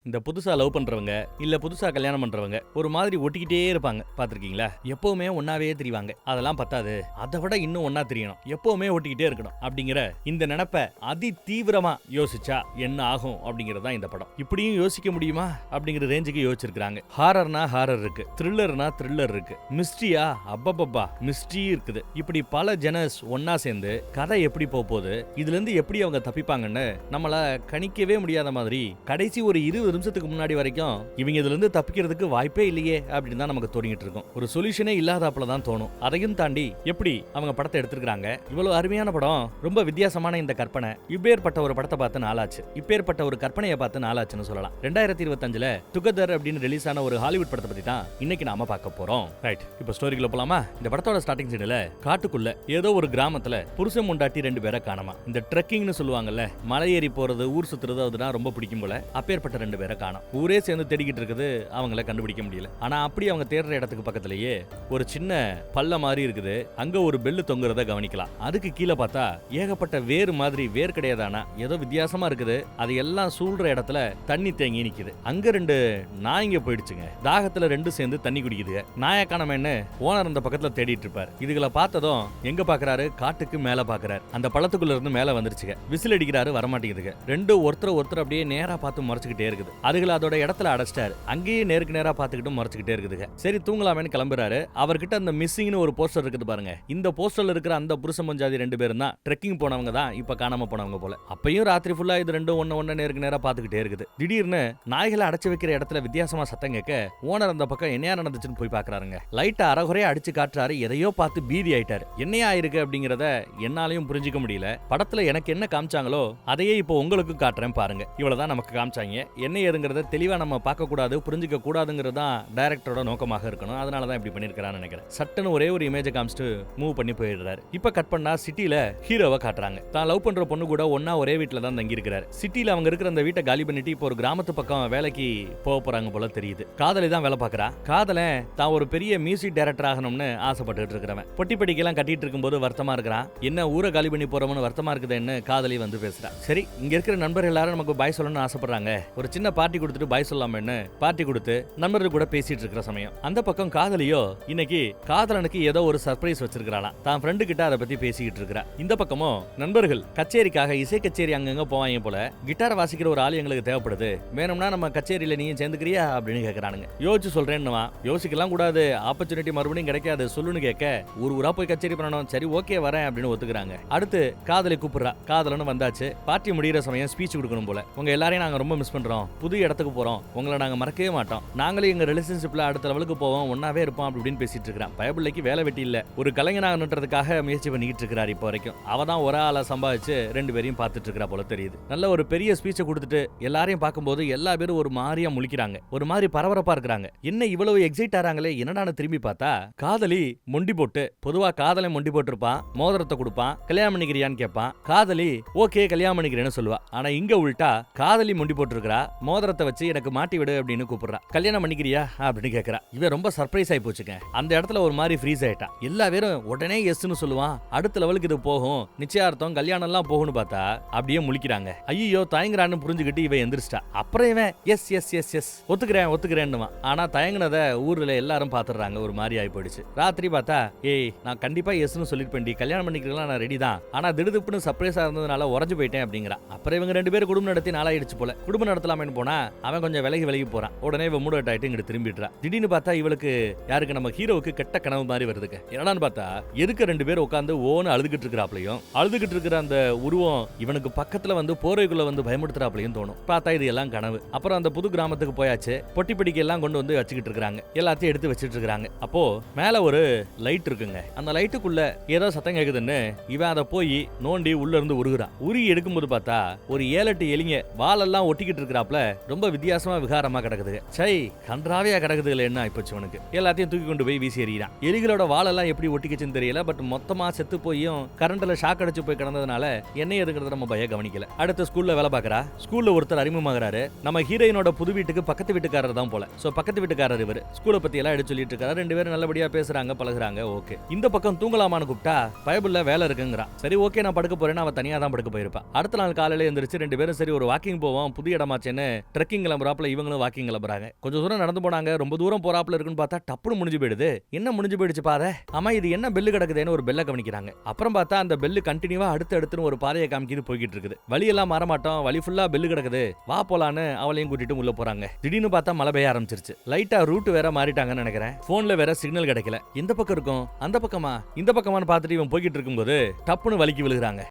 இந்த புதுசா லவ் பண்றவங்க இல்ல புதுசா கல்யாணம் பண்றவங்க ஒரு மாதிரி ஒட்டிக்கிட்டே இருப்பாங்க, பாத்திருக்கீங்களா? எப்பவுமே ஒன்னாவே தெரிவாங்க. அதெல்லாம் பத்தாது, அதை விட இன்னும் ஒன்னா தெரியணும், எப்பவுமே ஒட்டிக்கிட்டே இருக்கணும் அப்படிங்கிற இந்த நினைப்ப அதி தீவிரமா யோசிச்சா என்ன ஆகும் அப்படிங்கறதா இந்த படம். இப்படியும் யோசிக்க முடியுமா அப்படிங்கிற ரேஞ்சுக்கு யோசிச்சிருக்காங்க. ஹாரர்னா ஹாரர் இருக்கு, த்ரில்லர்னா த்ரில்லர் இருக்கு, மிஸ்ட்ரியா அப்பப்பா மிஸ்ட்ரி இருக்குது. இப்படி பல ஜெனர்ஸ் ஒன்னா சேர்ந்து கதை எப்படி போகுது, இதுல இருந்து எப்படி அவங்க தப்பிப்பாங்கன்னு நம்மள கணிக்கவே முடியாத மாதிரி கடைசி ஒரு 20 நிமிஷத்துக்கு முன்னாடி வரைக்கும் இவங்க இதுல இருந்து தப்பிக்கிறதுக்கு வாய்ப்பே இல்லையே அப்படின்னு தான் நமக்கு தோணிட்டு இருக்கும். ஒரு சொல்யூஷனே இல்லாதப்பல தான் தோணும். அதையும் தாண்டி எப்படி அவங்க படத்தை எடுத்திருக்காங்க. இவ்வளவு அருமையான படம், ரொம்ப வித்தியாசமான இந்த கற்பனை. இப்பேற்பட்ட ஒரு படத்தை பார்த்து நாளாச்சு, இப்பேற்பட்ட ஒரு கற்பனையை பார்த்து நாளாச்சுன்னு சொல்லலாம். 2025ல டுகெதர் அப்படின்னு ரிலீஸ் ஆன ஒரு ஹாலிவுட் படத்தை பத்தி தான் இன்னைக்கு நாம பார்க்க போறோம். ரைட், இப்போ ஸ்டோரிக்குள்ள போலாமா? இந்த படத்தோட ஸ்டார்டிங் சீன்ல காட்டுக்குள்ள ஏதோ ஒரு கிராமத்துல புருஷன் முண்டாட்டி 2 பேரை காணாமா. இந்த ட்ரெக்கிங்னு சொல்லுவாங்கல்ல, மலை ஏறி போறது, ஊர் சுத்துறது, அதுதான் ரொம்ப பிடிக்கும் போல. அப்பேற்பட்ட 2 பேரை காணோம். ஊரே சேர்ந்து தேடிக்கிட்டு இருக்குது, அவங்கள கண்டுபிடிக்க முடியல. ஆனா அப்படி அவங்க தேடுற இடத்துக்கு பக்கத்திலேயே ஒரு சின்ன பள்ள மாதிரி இருக்குது. அங்க ஒரு பெல்லு தொங்குறத கவனிக்கலாம். அதுக்கு கீழே பார்த்தா ஏகப்பட்ட வேர் மாதிரி, வேர் கிடையாதானா ஏதோ வித்தியாசமா இருக்குது. அது எல்லாம் சூழ்ற இடத்துல தண்ணி தேங்கி நிக்குது. அங்க 2 நாய்ங்க போயிடுச்சுங்க. தாகத்துல 2 சேர்ந்து தண்ணி குடிக்குதுங்க. நாயை காணோமேன்னு ஓனர் அந்த பக்கத்துல தேடிட்டு இருப்பாரு. இதுகளை பார்த்ததும் எங்க பாக்குறாரு? காட்டுக்கு மேல பாக்குறாரு. அந்த பழத்துக்குள்ள இருந்து மேல வந்துருச்சுங்க. விசில் அடிக்கிறாரு, வரமாட்டேங்குதுங்க. 2 ஒருத்தர் அப்படியே நேரா பார்த்து முறைச்சுக்கிட்டே இருக்குது. அதுகளை அதோட இடத்துல அடைச்சிட்டாரு. அங்கேயே நேருக்கு நேரா பார்த்துக்கிட்டு முறைச்சுக்கிட்டே இருக்குதுங்க. சரி தூங்கலாமேன்னு கிளம்புறாரு. அவர்கிட்ட அந்த மிஸ்ஸிங்னு ஒரு போஸ்டர் இருக்குது பாருங்க. இந்த போஸ்டர்ல இருக்கிற அந்த புருஷன் பஞ்சாதி 2 பேரும் தான் ட்ரெக்கிங் போனவங்க தான் இப்ப காணாம போனவங்க போல. அப்பயும் ராத்திரி ஃபுல்லா இது 2 ஒண்ணு நேருக்கு நேரா பார்த்துக்கிட்டே இருக்குது. திடீர்னு நாய்களை அடைச்சு வைக்கிற இடத்துல வித்தியாசமா சத்தம் கேட்க ஓனர் அந்த பக்கம் என்னையா நடந்துச்சுன்னு போய் பாக்குறாருங்க. லைட்டை அரைகுறையா அடிச்சு காட்டுறாரு. எதையோ பார்த்து பீதி ஆயிட்டாரு. என்னையா இருக்கு அப்படிங்கறத என்னாலையும் புரிஞ்சுக்க முடியல. படத்துல எனக்கு என்ன காமிச்சாங்களோ அதையே இப்போ உங்களுக்கு காட்டுறேன் பாருங்க. இவ்வளவுதான் நமக்கு காமிச்சாங்க. என்ன ஏதுங்கிறத தெளிவா நம்ம பார்க்க கூடாது, புரிஞ்சுக்க கூடாதுங்கிறது தான் டைரக்டரோட நோக்கமாக இருக்கணும். அதனால தான் இப்படி பண்ணிருக்கான்னு நினைக்கிறேன். சட்டுன்னு ஒரே ஒரு இமேஜை காமிச்சிட்டு மூவ் பண்ணி போயிடுறாரு. இப்ப கட் பண்ணா சிட்டில ஹீரோவை காட்டுறாங்க. தான் லவ் பண்ற பொண்ணு கூட ஒன்னா ஒரே வீட்டுல தான் தங்கி இருக்கிறாரு. சிட்டில அவங்க இருக்கிற அந்த வீட்டை காலி பண்ணிட்டு இப்போ ஒரு கிராமத்து பக்கம் வேலைக்கு போக போறாங்க போல தெரியுது. காதலி தான் வேலை பார்க்கறா. காதலன் தான் ஒரு பெரிய மியூசிக் டைரக்டர் ஆகணும்னு ஆசைப்பட்டு இருக்கிறவன். பொட்டி படிக்கெல்லாம் கட்டிட்டு இருக்கும்போது வருத்தமா இருக்கிறான். என்ன ஊரை காலி பண்ணி போறவனு வருத்தமா இருக்குதுன்னு காதலி வந்து பேசுறா. சரி, இங்க இருக்கிற நண்பர் எல்லாரும் நமக்கு பாய் சொல்லணும்னு ஆசைப்படுறாங்க. ஒரு சின்ன பார்ட்டி கொடுத்துட்டு பாய் சொல்லாமன்னு பார்ட்டி கொடுத்து நண்பர்கள் கூட பேசிட்டு இருக்கிற சமயம் அந்த பக்கம் காதலியோ இன்னைக்கு காதலனுக்கு ஏதோ ஒரு சர்ப்ரைஸ் வச்சிருக்காளாம். தான் ஃப்ரெண்டு கிட்ட அதை பத்தி பேசிக்கிட்டு இருக்கிறா. இந்த பக்கமும் நண்பர்கள் கச்சேரிக்காக, இசை கச்சேரி அங்கங்க போவாங்க போல. கிட்டார் வாசிக்கிற ஒரு ஆள் எங்களுக்கு தேவைப்படுது, வேணும்னா நம்ம கச்சேரியில நீயும் சேர்ந்துக்கிறியா அப்படின்னு கேட்கறானுங்க. யோசிச்சு சொல்றேன்னுவா. யோசிக்கலாம் கூடாது, ஆப்பர்ச்சுனிட்டி மறுபடியும் கிடைக்காது, சொல்லுன்னு கேட்க ஊர் ஊரா போய் கச்சேரி பண்ணணும். சரி ஓகே வரேன் அப்படின்னு ஒத்துக்கிறாங்க. அடுத்து காதலி கூப்பிடுறா. காதலன்னு வந்தாச்சு. பார்ட்டி முடிகிற சமயம் ஸ்பீச் கொடுக்கணும் போல. உங்க எல்லாரையும் நாங்க ரொம்ப மிஸ் பண்றோம், புது இடத்துக்கு போறோம், உங்களை நாங்க மறக்கவே மாட்டோம், நாங்களே எங்க ரிலேஷன்ஷிப்ல அடுத்த லெவலுக்கு போவோம், ஒன்னாவே இருப்போம் அப்படின்னு பேசிட்டு இருக்கிறான். பயபிள்ளைக்கு வேலை வெட்டி இல்ல, ஒரு கலைஞனாகன்றதுக்காக முயற்சி பண்ணிக்கிட்டு இருக்கிறார். இப்போ வரைக்கும் அவ தான் ஒரு ஆளை சம்பாதிச்சு 2 பேரையும் பார்த்துட்டு இருக்கிறா போல தெரியுது. நல்ல ஒரு பெரிய ஸ்பீச்சை கொடுத்துட்டு எல்லாரையும் பார்க்கும்போது எல்லா பேரும் ஒரு மாதிரியா முழிக்கிறாங்க, ஒரு மாதிரி பரபரப்பா இருக்கிறாங்க. என்ன இவ்வளவு எக்ஸைட் ஆறாங்களே என்னடான்னு திரும்பி பார்த்தா காதலி மொண்டி போட்டு, பொதுவா காதலை மொண்டி போட்டிருப்பான், மோதிரத்தை கொடுப்பான், கல்யாணம் பண்ணிக்கிறியான்னு கேட்பான். காதலி ஓகே கல்யாணம் பண்ணிக்கிறேன்னு சொல்லுவா. ஆனா இங்க உள்டா காதலி மொண்டி போட்டிருக்கிறா, மோதிரத்தை வச்சு எனக்கு மாட்டி விடு அப்படின்னு கூப்பிடுறா. கல்யாணம் பண்ணிக்கிறியா அப்படின்னு கேட்கறா. இவன் ரொம்ப சர்ப்ரைஸ் ஆகி போச்சுங்க. அந்த இடத்துல ஒரு மாதிரி ஃப்ரீஸ் ஆயிட்டான். எல்லா பேரும் உடனே எஸ்ன்னு சொல்லுவான். அடுத்த லெவலுக்கு இது போகும், நிச்சயார்த்தம் கல்யாணம் எல்லாம் போகும்னு பார்த்தா அப்படியே முழிக்கிறாங்க. ஐயோ தயங்குறான்னு புரிஞ்சுக்கிட்டு இவன் எந்திரிச்சிட்டா. அப்புறம் இவன் எஸ் எஸ் எஸ் எஸ் ஒத்துக்கிறேன்னுவான். ஆனா தயங்குனத ஊர்ல எல்லாரும் பாத்துறாங்க. ஒரு மாதிரி ஆகி போயிடுச்சு. ராத்திரி பார்த்தா ஏய் நான் கண்டிப்பா எஸ்ன்னு சொல்லிட்டு கல்யாணம் பண்ணிக்கலாம், நான் ரெடி தான், ஆனா திடுதுப்புன்னு சர்ப்ரைஸா இருந்ததுனால உறைஞ்சு போயிட்டேன் அப்படிங்கிறா. அப்புறம் இவங்க 2 பேரும் குடும்பம் நடத்தி நாளாயிடுச்சு போல. குடும்பம் நடத்தலாமேன்னு போனா அவன் கொஞ்சம் விலகி போறான். உடனே இவன் மூட் அவுட் ஆயிட்டு இங்க திரும்பிடுறா. திடீர்னு பார்த்தா இவளுக்கு, யாருக்கு, நம்ம ஹீரோவுக்கு கெட்ட கனவு மாதிரி வருதுங்க. என்னடான்னு பார்த்தா எதுக்கு 2 பேர் உட்காந்து ஓன்னு அழுதுகிட்டு இருக்கிறாப்லையும், அழுதுகிட்டு இருக்கிற அந்த உருவம் இவனுக்கு பக்கத்துல வந்து போரைக்குள்ள வந்து பயமுடுத்துறாப்லையும் தோணும். பார்த்தா இது எல்லாம் கனவு. அப்புறம் அந்த புது கிராமத்துக்கு போயாச்சு. பொட்டி படிக்க எல்லாம் கொண்டு வந்து வச்சுக்கிட்டு இருக்காங்க. எல்லாத்தையும் எடுத்து வச்சிட்டு இருக்காங்க. அப்போ மேல ஒரு லைட் இருக்குங்க. அந்த லைட்டுக்குள்ள ஏதோ சத்தம் கேக்குதுன்னு இவன் அதை போய் நோண்டி உள்ள இருந்து உருகுறான். உருகி எடுக்கும்போது பார்த்தா ஒரு 7-8 எலிங்க வாலெல்லாம் ஒட்டிக்கிட்டு இருக்கிறாப்ல ரொம்ப வித்தியாசமா விகாரமா கிடக்குது. சை கன்றாவையா கிடக்குதுல என்ன ஆயிப்போச்சு அவனுக்கு. எல்லாத்தையும் தூக்கி கொண்டு போய் வீசி எறிகிறான். எலிகளோட வாலெல்லாம் எப்படி ஒட்டிக்கிச்சுன்னு தெரியல. பட் மொத்தமா செத்து போயும் கரண்ட்ல ஷாக் அடிச்சு போய் கிடந்ததுனால என்ன எதுங்கிறத நம்ம பய கவனிக்கல. அடுத்த ஸ்கூல்ல வேலை பார்க்கறா. ஸ்கூல்ல ஒருத்தர் அறிமுகமாகறாரு. நம்ம ஹீரோயினோட புது வீட்டுக்கு பக்கத்து வீட்டுக்காரர் தான் போல. சோ பக்கத்து வீட்டுக்காரர் இவர். ஸ்கூலை பத்தி எல்லாம் எடுத்து சொல்லிட்டு இருக்காரு. 2 பேரும் நல்லபடியா பேசுறாங்க, பழகுறாங்க. ஓகே. இந்த பக்கம் தூங்கலாமான்னு கூப்பிட்டா பயபுள்ள வேலை இருக்குங்கிறான். சரி ஓகே நான் படுக்க போறேன்னு அவன் தனியா தான் படுக்க போயிருப்பான். அடுத்த நாள் காலையில எந்திரிச்சு 2 பேரும் சரி ஒரு வாக்கிங் போவோம், புது இடமாச்சேன்னு ட்ரெக்கிங் கிளம்புறாப்புல இவங்களும் வாக்கிங் கிளம்புறாங்க. கொஞ்சம் தூரம் நடந்து போனாங்க. ரொம்ப தூரம் போறாப்புல இருக்குன்னு பார்த்தா டப்புனு முடிஞ்சு போயிடுது. என்ன முடிஞ்சு போயிடுச்சு பாரு. ஆமா, இது என்ன பெல்லு கிடக்குதுன்னு ஒரு பெல்ல கவனிக்கிறாங்க. அப்புறம் பார்த்தா அந்த பெல்லு கண்டினியூவா அடுத்துன்னு ஒரு பாதையை காமிக்கிது போய்கிட்டு இருக்குது. வழியெல்லாம் மாற மாட்டோம், வழி ஃபுல்லா பெல்லு கிடக்குது, வா போலான்னு அவளையும் கூட்டிட்டு உள்ள போறாங்க. திடீர்னு பார்த்தா மழை பெய்ய ஆரம்பிச்சிருச்சு. லைட்டா ரூட் வேற மாறிட்டாங்கன்னு நினைக்கிறேன். போன்ல வேற சிக்னல் கிடைக்கல. எந்த பக்கம் இருக்கும், அந்த பக்கமா இந்த பக்கமான்னு பார்த்துட்டு இவன் போய்கிட்டு இருக்கும்போது டப்புன்னு வலிக்கு விழுகிறாங்க.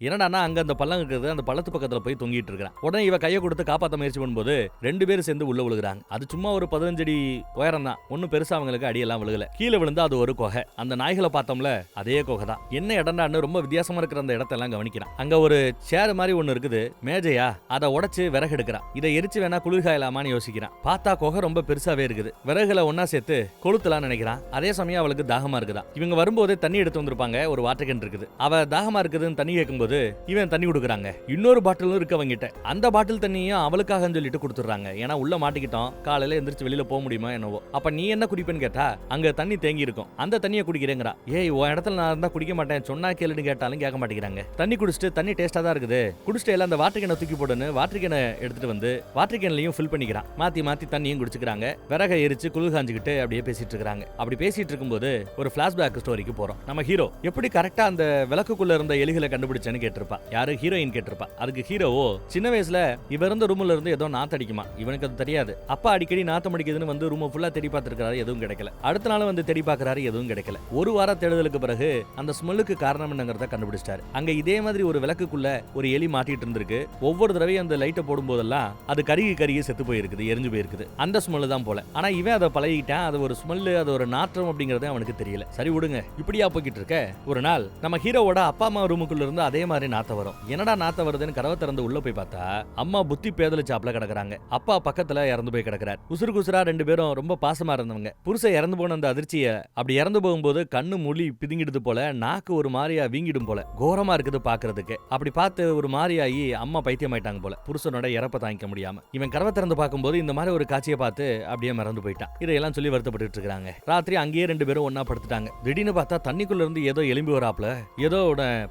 என்னடானா அங்க அந்த பள்ளம் இருக்குது, அந்த பள்ளத்து பக்கத்துல போய் தொங்கிட்டு இருக்கான். உடனே இவ கையை கொடுத்து காப்பாற்ற முயற்சி பண்ணும்போது 2 பேரும் சேர்ந்து உள்ள விழுகிறாங்க. அது சும்மா ஒரு 15 அடி உயரம் தான், ஒன்னும் பெருசா அவங்களுக்கு அடியெல்லாம் விழுகல. கீழே விழுந்தா அது ஒரு குகை. அந்த நாய்களை பார்த்தோம்ல, அதே குகை தான். என்ன இடம்டான்னு ரொம்ப வித்தியாசமா இருக்கிற அந்த இடத்தெல்லாம் கவனிக்கிறான். அங்க ஒரு சேர் மாதிரி ஒன்னு இருக்குது, மேஜையா, அதை உடைச்சு விறகு எடுக்கிறான். இதை எரிச்சு வேணா குளிர்காயலாமான்னு யோசிக்கிறான். பார்த்தா குகை ரொம்ப பெருசாவே இருக்குது. விறகுகளை ஒன்னா சேர்த்து கொளுத்தலாம் நினைக்கிறான். அதே சமயம் அவளுக்கு தாகமா இருக்குதான். இவங்க வரும்போதே தண்ணி எடுத்து வந்திருப்பாங்க. ஒரு வாட்டர் கேன் இருக்குது. அவ தாகமா இருக்குதுன்னு தண்ணி கேட்கும்போது இவன் தண்ணி கொடுக்குறாங்க. இன்னொரு பாட்டிலும் இருக்கு அவங்கிட்ட. அந்த பாட்டில் தண்ணியும் அவளுக்காக சொல்லிட்டு கொடுத்துறாங்க. ஏன்னா உள்ள மாட்டிக்கிட்டோம், காலையில எந்திரிச்சு வெளியில போக முடியுமா என்னவோ. அப்ப நீ என்ன குடிப்பேன்னு கேட்டா அங்க தண்ணி தேங்கி இருக்கும், அந்த தண்ணியை குடிக்கிறேங்கிறா. ஏய், உன் இடத்துல நான் இருந்தா குடிக்க மாட்டேன், சொன்னா கேளுன்னு கேட்டாலும் கேட்க மாட்டேங்கிறாங்க. தண்ணி குடிச்சிட்டு தண்ணி டேஸ்டா தான் இருக்குது, குடிச்சிட்டு எல்லாம் அந்த வாட்டர் கேனை தூக்கி போடுன்னு வாட்டர் கேனை எடுத்துட்டு வந்து வாட்டர் கேன்லயும் ஃபில் பண்ணிக்கிறான். மாத்தி மாத்தி தண்ணியும் குடிச்சுக்கிறாங்க. விறக எரிச்சு குளிர் காஞ்சிக்கிட்டு அப்படியே பேசிட்டு இருக்காங்க. அப்படி பேசிட்டு இருக்கும்போது ஒரு பிளாஷ்பேக் ஸ்டோரிக்கு போறோம். நம்ம ஹீரோ எப்படி கரெக்டா அந்த விளக்குக்குள்ள இருந்த எலிகளை கண்டுபிடிச்சேன்னு கேட்டிருப்பா. யாரு? ஹீரோயின் கேட்டிருப்பா. அதுக்கு ஹீரோவோ சின்ன வயசுல இவ இருந்த ரூம்ல இருந்து ஏதோ நாத்து அடிக்குமா, இவனுக்கு அது தெரியாது. அப்பா அடிக்கடி நாத்தம் அடிக்குதுன்னு வந்து ரூம் ஃபுல்லா தேடி பார்த்திருக்காரு, எதுவும் கிடைக்கல. அடுத்த நாள் வந்து தேடி பார்க்கறாரு, எதுவும் கிடைக்கல. ஒரு வார தேடுதலுக்கு பிறகு அந்த ஸ்மெல்லுக்கு காரணம் என்னங்கறத கண்டுபிடிச்சிட்டாரு. அங்க இதே மாதிரி ஒரு விளக்குக்குள்ள ஒரு எலி மாட்டிட்டு இருந்திருக்கு. ஒவ்வொரு தடவையும் அந்த லைட்டை போடும் போதெல்லாம் அது கருகி செத்து போயிருக்குது, எரிஞ்சு போயிருக்குது. அந்த ஸ்மெல்லு தான் போல. ஆனா இவன் அதை பழகிட்டான். அது ஒரு ஸ்மெல்லு, அது ஒரு நாற்றம் அப்படிங்கறது அவனுக்கு தெரியல. சரி விடுங்க, இப்படியா போய்கிட்டு இருக்க. ஒரு நாள் நம்ம ஹீரோவோட அப்பா அம்மா ரூமுக்குள்ள இருந்து அதே மாதிரி நாத்த வரும். என்னடா நாத்த வருதுன்னு கதவை திறந்து உள்ள போய் பார்த்தா அம்மா புத்தி பேதல சாப்ல கிடக்குறாங்க. அப்பா பக்கத்துல இறந்து போய் கிடக்குறார். உசுறு குசுரா 2 பேரும் ரொம்ப பாசமா இருந்தவங்க. புருஷன் இறந்து போன அந்த அதிர்ச்சிய அப்படி இறந்து போகும்போது கண்ணு மொழி பிதுங்கிடுது போல, நாக்கு ஒரு மாதிரியா வீங்கிடும் போல, கோரமா இருக்குது பாக்குறதுக்கு. அப்படி பார்த்து ஒரு மாதிரியாகி அம்மா பைத்தியம் ஆயிட்டாங்க போல, புருஷனோட இறப்ப தாங்கிக்க முடியாம. இவன் கதவை திறந்து பார்க்கும்போது இந்த மாதிரி ஒரு காட்சியை பார்த்து அப்படியே மறந்து போயிட்டான். இதையெல்லாம் சொல்லி வருத்தப்பட்டு இருக்காங்க. ராத்திரி அங்கேயே 2 பேரும் ஒன்னா படுத்துட்டாங்க. திடீர்னு பார்த்தா தண்ணிக்குள்ள இருந்து ஏதோ எலும்பி வராப்ல, ஏதோ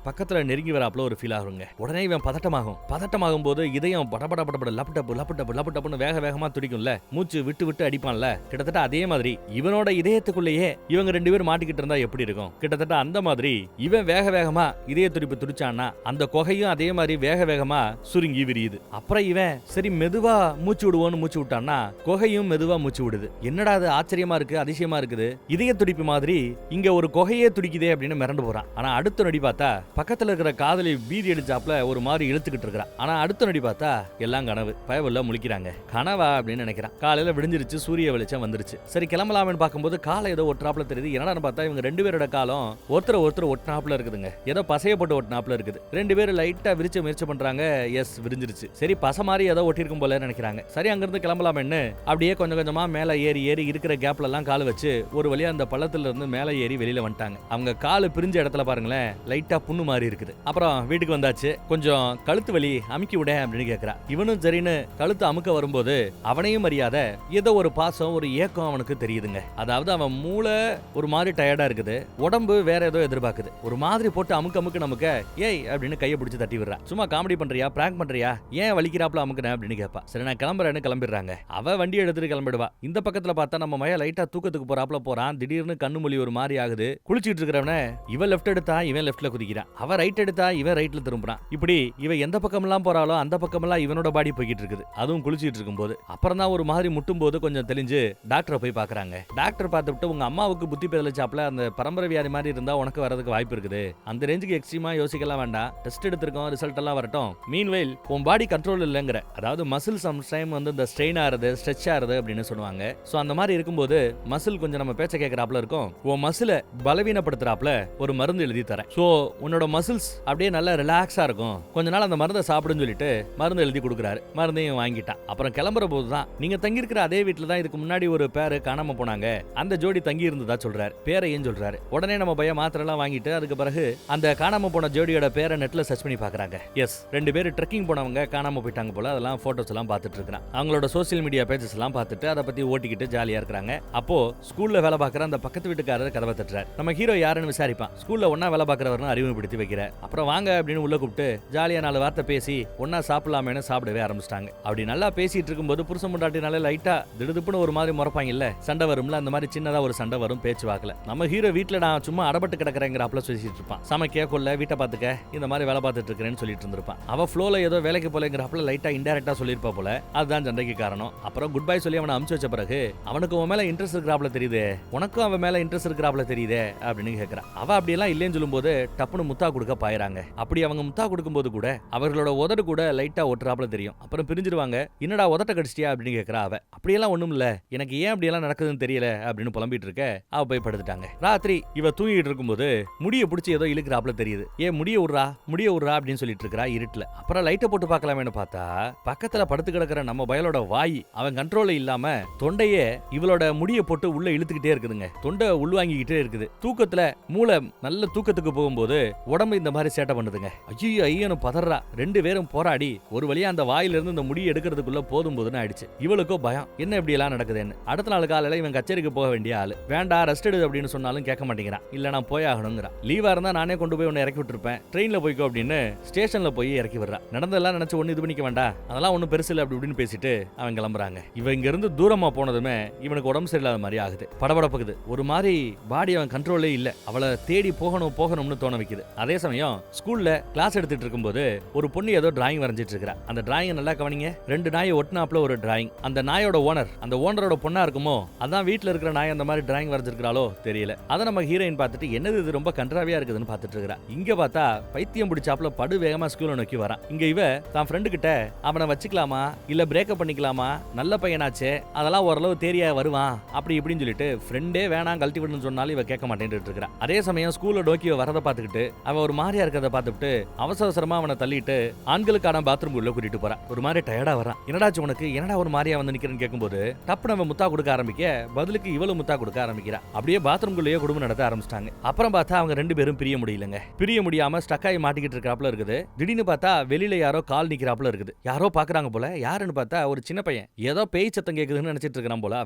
பக்கத்துல நெருங்கி வராப்ல ஒரு ஃபீல் ஆகுங்க. உடனே இவன் பதட்டமாகும் போது இதயம் படபட லப்புட்டப்புன்னு வேக வேகமா துடிக்கும்ல, மூச்சு விட்டு விட்டு அடிப்பான்ல. கிட்டத்தட்ட அதே மாதிரி இவனோட இதயத்துக்குள்ளேயே இவங்க 2 பேரும் மாட்டிக்கிட்டு இருந்தா எப்படி இருக்கும், கிட்டத்தட்ட அந்த மாதிரி இவன் வேக வேகமா இதய துடிப்பு துடிச்சான்னா அந்த குகையும் அதே மாதிரி வேக வேகமா சுருங்கி விரியுது. அப்புறம் இவன் சரி மெதுவா மூச்சு விடுவோன்னு மூச்சு விட்டான்னா குகையும் மெதுவா மூச்சு விடுது. என்னடா அது ஆச்சரியமா இருக்கு, அதிசயமா இருக்குது. இதய துடிப்பு மாதிரி இங்க ஒரு குகையே துடிக்குதே அப்படின்னு மிரண்டு போறான். ஆனா அடுத்த நொடி பார்த்தா பக்கத்துல இருக்கிற காதலி பீதி அடிச்சாப்ல ஒரு மாதிரி இழுத்துக்கிட்டு இருக்கா. ஆனா அடுத்த நொடி பார்த்தா எல்லாம் கனவு. பயவுள்ள முழிக்கிறாங்க. கனவா அப்படின்னு நினைக்கிறான். காலையில விடிஞ்சிருச்சு, சூரிய வெளிச்சம் வந்துருச்சு. சரி கிளம்பலாம்னு பார்க்கும்போது காலை ஏதோ ஒட்டுறாப்புல தெரியுது. என்னடான்னு பார்த்தா இவங்க 2 பேரோட காலம் ஒருத்தர் ஒட்டினாப்புல இருக்குதுங்க. ஏதோ பசைய போட்டு ஒட்டினாப்புல இருக்குது. 2 பேரும் லைட்டா விரிச்ச முயற்சி பண்றாங்க. எஸ், விரிஞ்சிருச்சு. சரி பசை மாதிரி ஏதோ ஒட்டிருக்கும் போல நினைக்கிறாங்க. சரி அங்கிருந்து கிளம்பலாம்னு அப்படியே கொஞ்சம் கொஞ்சமா மேல ஏறி இருக்கிற கேப்ல எல்லாம் கால் வச்சு ஒரு வழியா அந்த பள்ளத்துல இருந்து மேல ஏறி வெளியில வந்துட்டாங்க. அவங்க காலு பிரிஞ்ச இடத்துல பாருங்களேன், லைட்டா புண்ணு மாதிரி இருக்குது. அப்புறம் வீட்டுக்கு வந்தாச்சு. கொஞ்சம் கழுத்து வலி அமுக்கி விட அப்படின்னு கேட்கிறான். இவனும் சரின்னு கழுத்து அமுக்க வரும்போது அவனையும் அறியாத ஏதோ ஒரு பாசம், ஒரு ஏக்கம் அவனுக்கு தெரியுதுங்க. அதாவது அவன் மூளை ஒரு மாதிரி டயர்டா இருக்குது, உடம்பு வேற ஏதோ எதிர்பார்க்குது. ஒரு மாதிரி போட்டு அமுக்க நமக்கு ஏய் அப்படின்னு கையை பிடிச்சி தட்டி விடுறா. சும்மா காமெடி பண்றியா, பிராங்க் பண்றியா, ஏன் வலிக்கிறாப்ல அமுக்குன அப்படின்னு கேட்பா. சரி நான் கிளம்புறேன்னு கிளம்பிடுறாங்க. அவ வண்டி எடுத்துட்டு கிளம்பிடுவா. இந்த பக்கத்துல பார்த்தா நம்ம மைய லைட்டா தூக்கத்துக்கு போறாப்ல போறான். திடீர்னு கண்ணு மொழி ஒரு மாதிரி ஆகுது. குளிச்சிட்டு இருக்கிறவன இவன் லெஃப்ட் எடுத்தா இவன் லெஃப்ட்ல குதிக்கிறான். அவ ரைட் எடுத்தா இவன் ரைட்ல திரும்புறான். இப்படி இவ எந்த பக்கமெல்லாம் போறாளோ அந்த பக்கமெல்லாம் இவனோட பாடி போய்கிட்டு இருக்குது. அதுவும் குளிச்சிட்டு இருக்கும்போது. அப்புறம் தான் ஒரு மாதிரி முட்டும் போது கொஞ்சம் தெளிஞ்சு டாக்டரை போய் பாக்குறாங்க. டாக்டர் பார்த்துட்டு உங்க அம்மாவுக்கு புத்தி பேதலிச்சாப்ல அந்த பரம்பரை வியாதி மாதிரி இருந்தா உனக்கு வரதுக்கு வாய்ப்பு இருக்குது. அந்த ரேஞ்சுக்கு எக்ஸ்ட்ரீமா யோசிக்கலாம் வேண்டாம். டெஸ்ட் எடுத்திருக்கோம், ரிசல்ட் எல்லாம் வரட்டும். மீன்வைல் உன் பாடி கண்ட்ரோல் இல்லைங்கிற, அதாவது மசில் சம்டைம் வந்து இந்த ஸ்ட்ரெயின் ஆறுது, ஸ்ட்ரெச் ஆறுது அப்படின்னு சொல்லுவாங்க. சோ அந்த மாதிரி இருக்கும்போது மசில் கொஞ்சம் நம்ம பேச்ச கேட்கறாப்ல இருக்கும். உன் மசிலை பலவீனப்படுத்துறாப்ல ஒரு மருந்து எழுதி தரேன். சோ உன்னோட மசில்ஸ் அப்படியே நல்லா ரிலாக்ஸா இருக்கும். கொஞ்ச நாள் அந்த மருந்தை சாப்பிடுன்னு சொல்லிட்டு மருந்து எழுதி கொடுக்குறாரு. மருந்தையும் வாங்கிட்டான். அப்புறம் கிளம்புற போதுதான் நீங்க தங்கி இருக்கிற அதே வீட்டுல தான் இதுக்கு முன்னாடி ஒரு பேரு காணாம போனாங்க, அந்த ஜோடி தங்கி இருந்ததா சொல்றாரு. பேரையும் சொல்றாரு. உடனே நம்ம பையன் மாத்திரை எல்லாம் வாங்கிட்டு அதுக்கு பிறகு அந்த காணாம போன ஜோடியோட பேரை நெட்ல சர்ச் பண்ணி பாக்குறாங்க. எஸ், 2 பேரும் ட்ரெக்கிங் போனவங்க காணாம போயிட்டாங்க போல. அதெல்லாம் போட்டோஸ் எல்லாம் பார்த்துட்டு இருக்கான். அவங்களோட சோசியல் மீடியா பேஜஸ் எல்லாம் பார்த்துட்டு அதை பத்தி ஓட்டிக்கிட்டு ஜாலியா இருக்காங்க. அப்போ ஸ்கூல்ல வேலை பார்க்குற அந்த பக்கத்து வீட்டுக்காரர் கதவை தட்டுறாரு. நம்ம ஹீரோ யாருன்னு விசாரிப்பான். ஸ்கூல்ல ஒன்னா வேலை பார்க்கறவர்னு அறிமுகப்படுத்தி வைக்கிற. அப்புறம் வாங்க அப்படின்னு உள்ள கூப்பிட்டு ஜாலியா 4 வார்த்தை பேசி ஒன்னா சாப்பிடலாமேன்னு சாப்பிடவே ஆரம்பிச்சிட்டாங்க. அப்படி நல்லா பேசிட்டு இருக்கும்போது புருஷன் முண்டாட்டினால லைட்டா திடுதுப்புன்னு ஒரு மாதிரி முறைப்பாங்க இல்ல, சண்டை வரும்ல, அந்த மாதிரி சின்னதா ஒரு சண்டை வரும் பேச்சு வாக்கல. நம்ம ஹீரோ வீட்டுல நான் சும்மா அடபட்டு கிடக்குறேங்கிறாப்ல பேசிட்டு இருப்பான். சமைக்க கொள்ள வீட்டை பாத்துக்க இந்த மாதிரி வேலை பார்த்துட்டு இருக்கிறேன்னு சொல்லிட்டு இருந்திருப்பான். அவ ஃப்ளோல ஏதோ வேலைக்கு போலங்கிறாப்ல லைட்டா இன்டைரக்டா சொல்லிருப்பா போல. அதுதான் சண்டைக்கு காரணம். அப்புறம் குட் பை சொல்லி அவனை அமுச்சு வச்ச பிறகு அவனுக்கு உன் மேல இன்ட்ரெஸ்ட் இருக்கிறாப்ல தெரியுது, உனக்கும் அவன் மேல இன்ட்ரெஸ்ட் இருக்கிறாப்ல தெரியுதே அப்படின்னு கேட்கறான். அவ அப்படியெல்லாம் இல்லைன்னு சொல்லும்போது டப்புனு முத்தா கொடுக்க பாயறாங்க. அப்படி அவங்க முத்தா கொடுக்கும்போது கூட அவர்களோட உதடு கூட லைட்டா ஒட்டுறாப்ல தெரியும். அப்புறம் பிரிஞ்சிருவாங்க. என்னடா உதட்ட கடிச்சிட்டியா அப்படின்னு கேட்கறா அவ. அப்படியெல்லாம் ஒண்ணும் இல்ல, எனக்கு ஏன் அப்படியெல்லாம் நடக்குதுன்னு தெரியல அப்படின்னு புலம்பிட்டு இருக்க அவ போய் படுத்துட்டாங்க. ராத்திரி இவ தூங்கிட்டு இருக்கும்போது முடிய பிடிச்சி ஏதோ இழுக்கிறாப்ல தெரியுது. ஏன் முடிய விடுறா அப்படின்னு சொல்லிட்டு இருக்கா இருட்டுல. அப்புறம் லைட்டை போட்டு பார்க்கலாமேன்னு பார்த்தா பக்கத்துல படுத்து கிடக்கிற நம்ம பயலோட வாய் அவன் கண்ட்ரோல்ல இல்லாம தொண்டையே இவளோட முடிய போட்டு உள்ள இழுத்துக்கிட்டே இருக்குதுங்க. தொண்டை உள்வாங்கிக்கிட்டே இருக்குது. தூக்கத்துல மூளை நல்ல தூக்கத்துக்கு போகும்போது உடம்பு இந்த மாதிரி சேட்டை பண்ணுதுங்க. ஐயோ ஐயன்னு பதறா. 2 பேரும் போராடி ஒரு வழியா அந்த வாயில இருந்து இந்த முடிய எடுக்கிறதுக்குள்ள போதுன்னு ஆயிடுச்சு. இவளுக்கோ பயம், என்ன இப்படி எல்லாம் நடக்குதுன்னு. அடுத்த நாள் காலையில இவன் கச்சேரிக்கு போக வேண்டிய ஆளு. வேண்டாம் ரெஸ்ட் எடு அப்படின்னு சொன்னாலும் கேட்க மாட்டேங்கிறான். இல்ல நான் போய் ஆகணுங்கிறான். லீவா இருந்தா நானே கொண்டு போய் உன்னை இறக்கி விட்டுருப்பேன், ட்ரெயின்ல போய்க்கோ அப்படின்னு ஸ்டேஷன்ல போய் இறக்கி விடுறா. நடந்தெல்லாம் நினைச்சு ஒண்ணு இது பண்ணிக்க வேண்டாம், அதெல்லாம் ஒன்னும் பெருசு இல்லை அப்படி இப்படின்னு பேசிட்டு அவன் கிளம்புறாங்க. இவன் இங்க இருந்து தூரமா போனதுமே இவனுக்கு உடம்பு சரியில்லாத மாதிரி ஆகுது. படபடப்புக்குது. ஒரு மாதிரி பாடி அவன் கண்ட்ரோலே இல்ல. அவளை தேடி போகணும்னு தோண வைக்குது. அதே சமயம் ஸ்கூல்ல கிளாஸ் எடுத்துட்டு இருக்கும்போது ஒரு பொண்ணு ஏதோ டிராயிங் வரைஞ்சிட்டு இருக்கா. அந்த டிராயிங் நல்லா கவனிங்க. 2 நாயை ஒட்டினாப்ல ஒரு டிராயிங். அந்த நாயோட ஓனர் அந்த ஓனரோட பொண்ணா இருக்குமோ, அதான் வீட்டுல இருக்கிற நாய் அந்த மாதிரி டிராயிங் வரைஞ்சிருக்காளோ தெரியல. அதை நம்ம ஹீரோயின் பார்த்துட்டு என்னது இது ரொம்ப கன்றாவியா இருக்குதுன்னு பார்த்துட்டு இருக்கா. இங்க பார்த்தா பைத்தியம் பிடிச்சாப்ல படு வேகமா ஸ்கூல்ல நோக்கி வரான். இங்க இவ தான் ஃப்ரெண்டு கிட்ட அவனை வச்சுக்கலாமா இல்ல பிரேக்கப் பண்ணிக்கலாமா, நல்ல பையனாச்சே, அதெல்லாம் ஓரளவு தேரியா வருவான் அப்படி இப்படின்னு சொல்லிட்டு ஃப்ரெண்டே வேணாம் கழட்டி விடுன்னு சொன்னாலும் இவ கேட்க மாட்டேன்னு இருக்கா. அதே சமயம் ஸ்கூல்ல நோக்கி வரதை பார்த்துக்கிட்டு அவ ஒரு மாதிரியா இருக்கிறத பார்த்துட்டு அவசரமா அவனை தள்ளிட்டு ஆண்களுக்கான பாத்ரூம் உள்ள கூட்டிட்டு போறான். ஒரு மாதிரி டயர்டா வரான். என்னடாச்சு உனக்கு, என்னடா ஒரு மாதிரியா வந்து நிக்கிறேன்னு கேட்கும்போது டப்பு நம்ம முத்தா கொடுக்க ஆரம்பிக்க பதிலுக்கு இவளும் முத்தா கொடுக்க ஆரம்பிக்கிறா. அப்படியே பாத்ரூம்குள்ளேயே குடும்பம் நடத்த ஆரம்பிச்சிட்டாங்க. அப்புறம் பார்த்தா அவங்க 2 பேரும் பிரிய முடியலங்க. பிரிய முடியாம ஸ்டக் ஆகி மாட்டிக்கிட்டு இருக்காப்ல இருக்குது. திடீர்னு பார்த்தா வெளியில யாரோ கால் நிக்கிறாப்ல இருக்குது. யாரோ பாக்குறாங்க போல. யாருன்னு பார்த்தா ஒரு சின்ன பையன். ஏதோ பேய் சத்தம் கேக்குதுன்னு நினைச்சிட்டு இருக்கிறான் போல.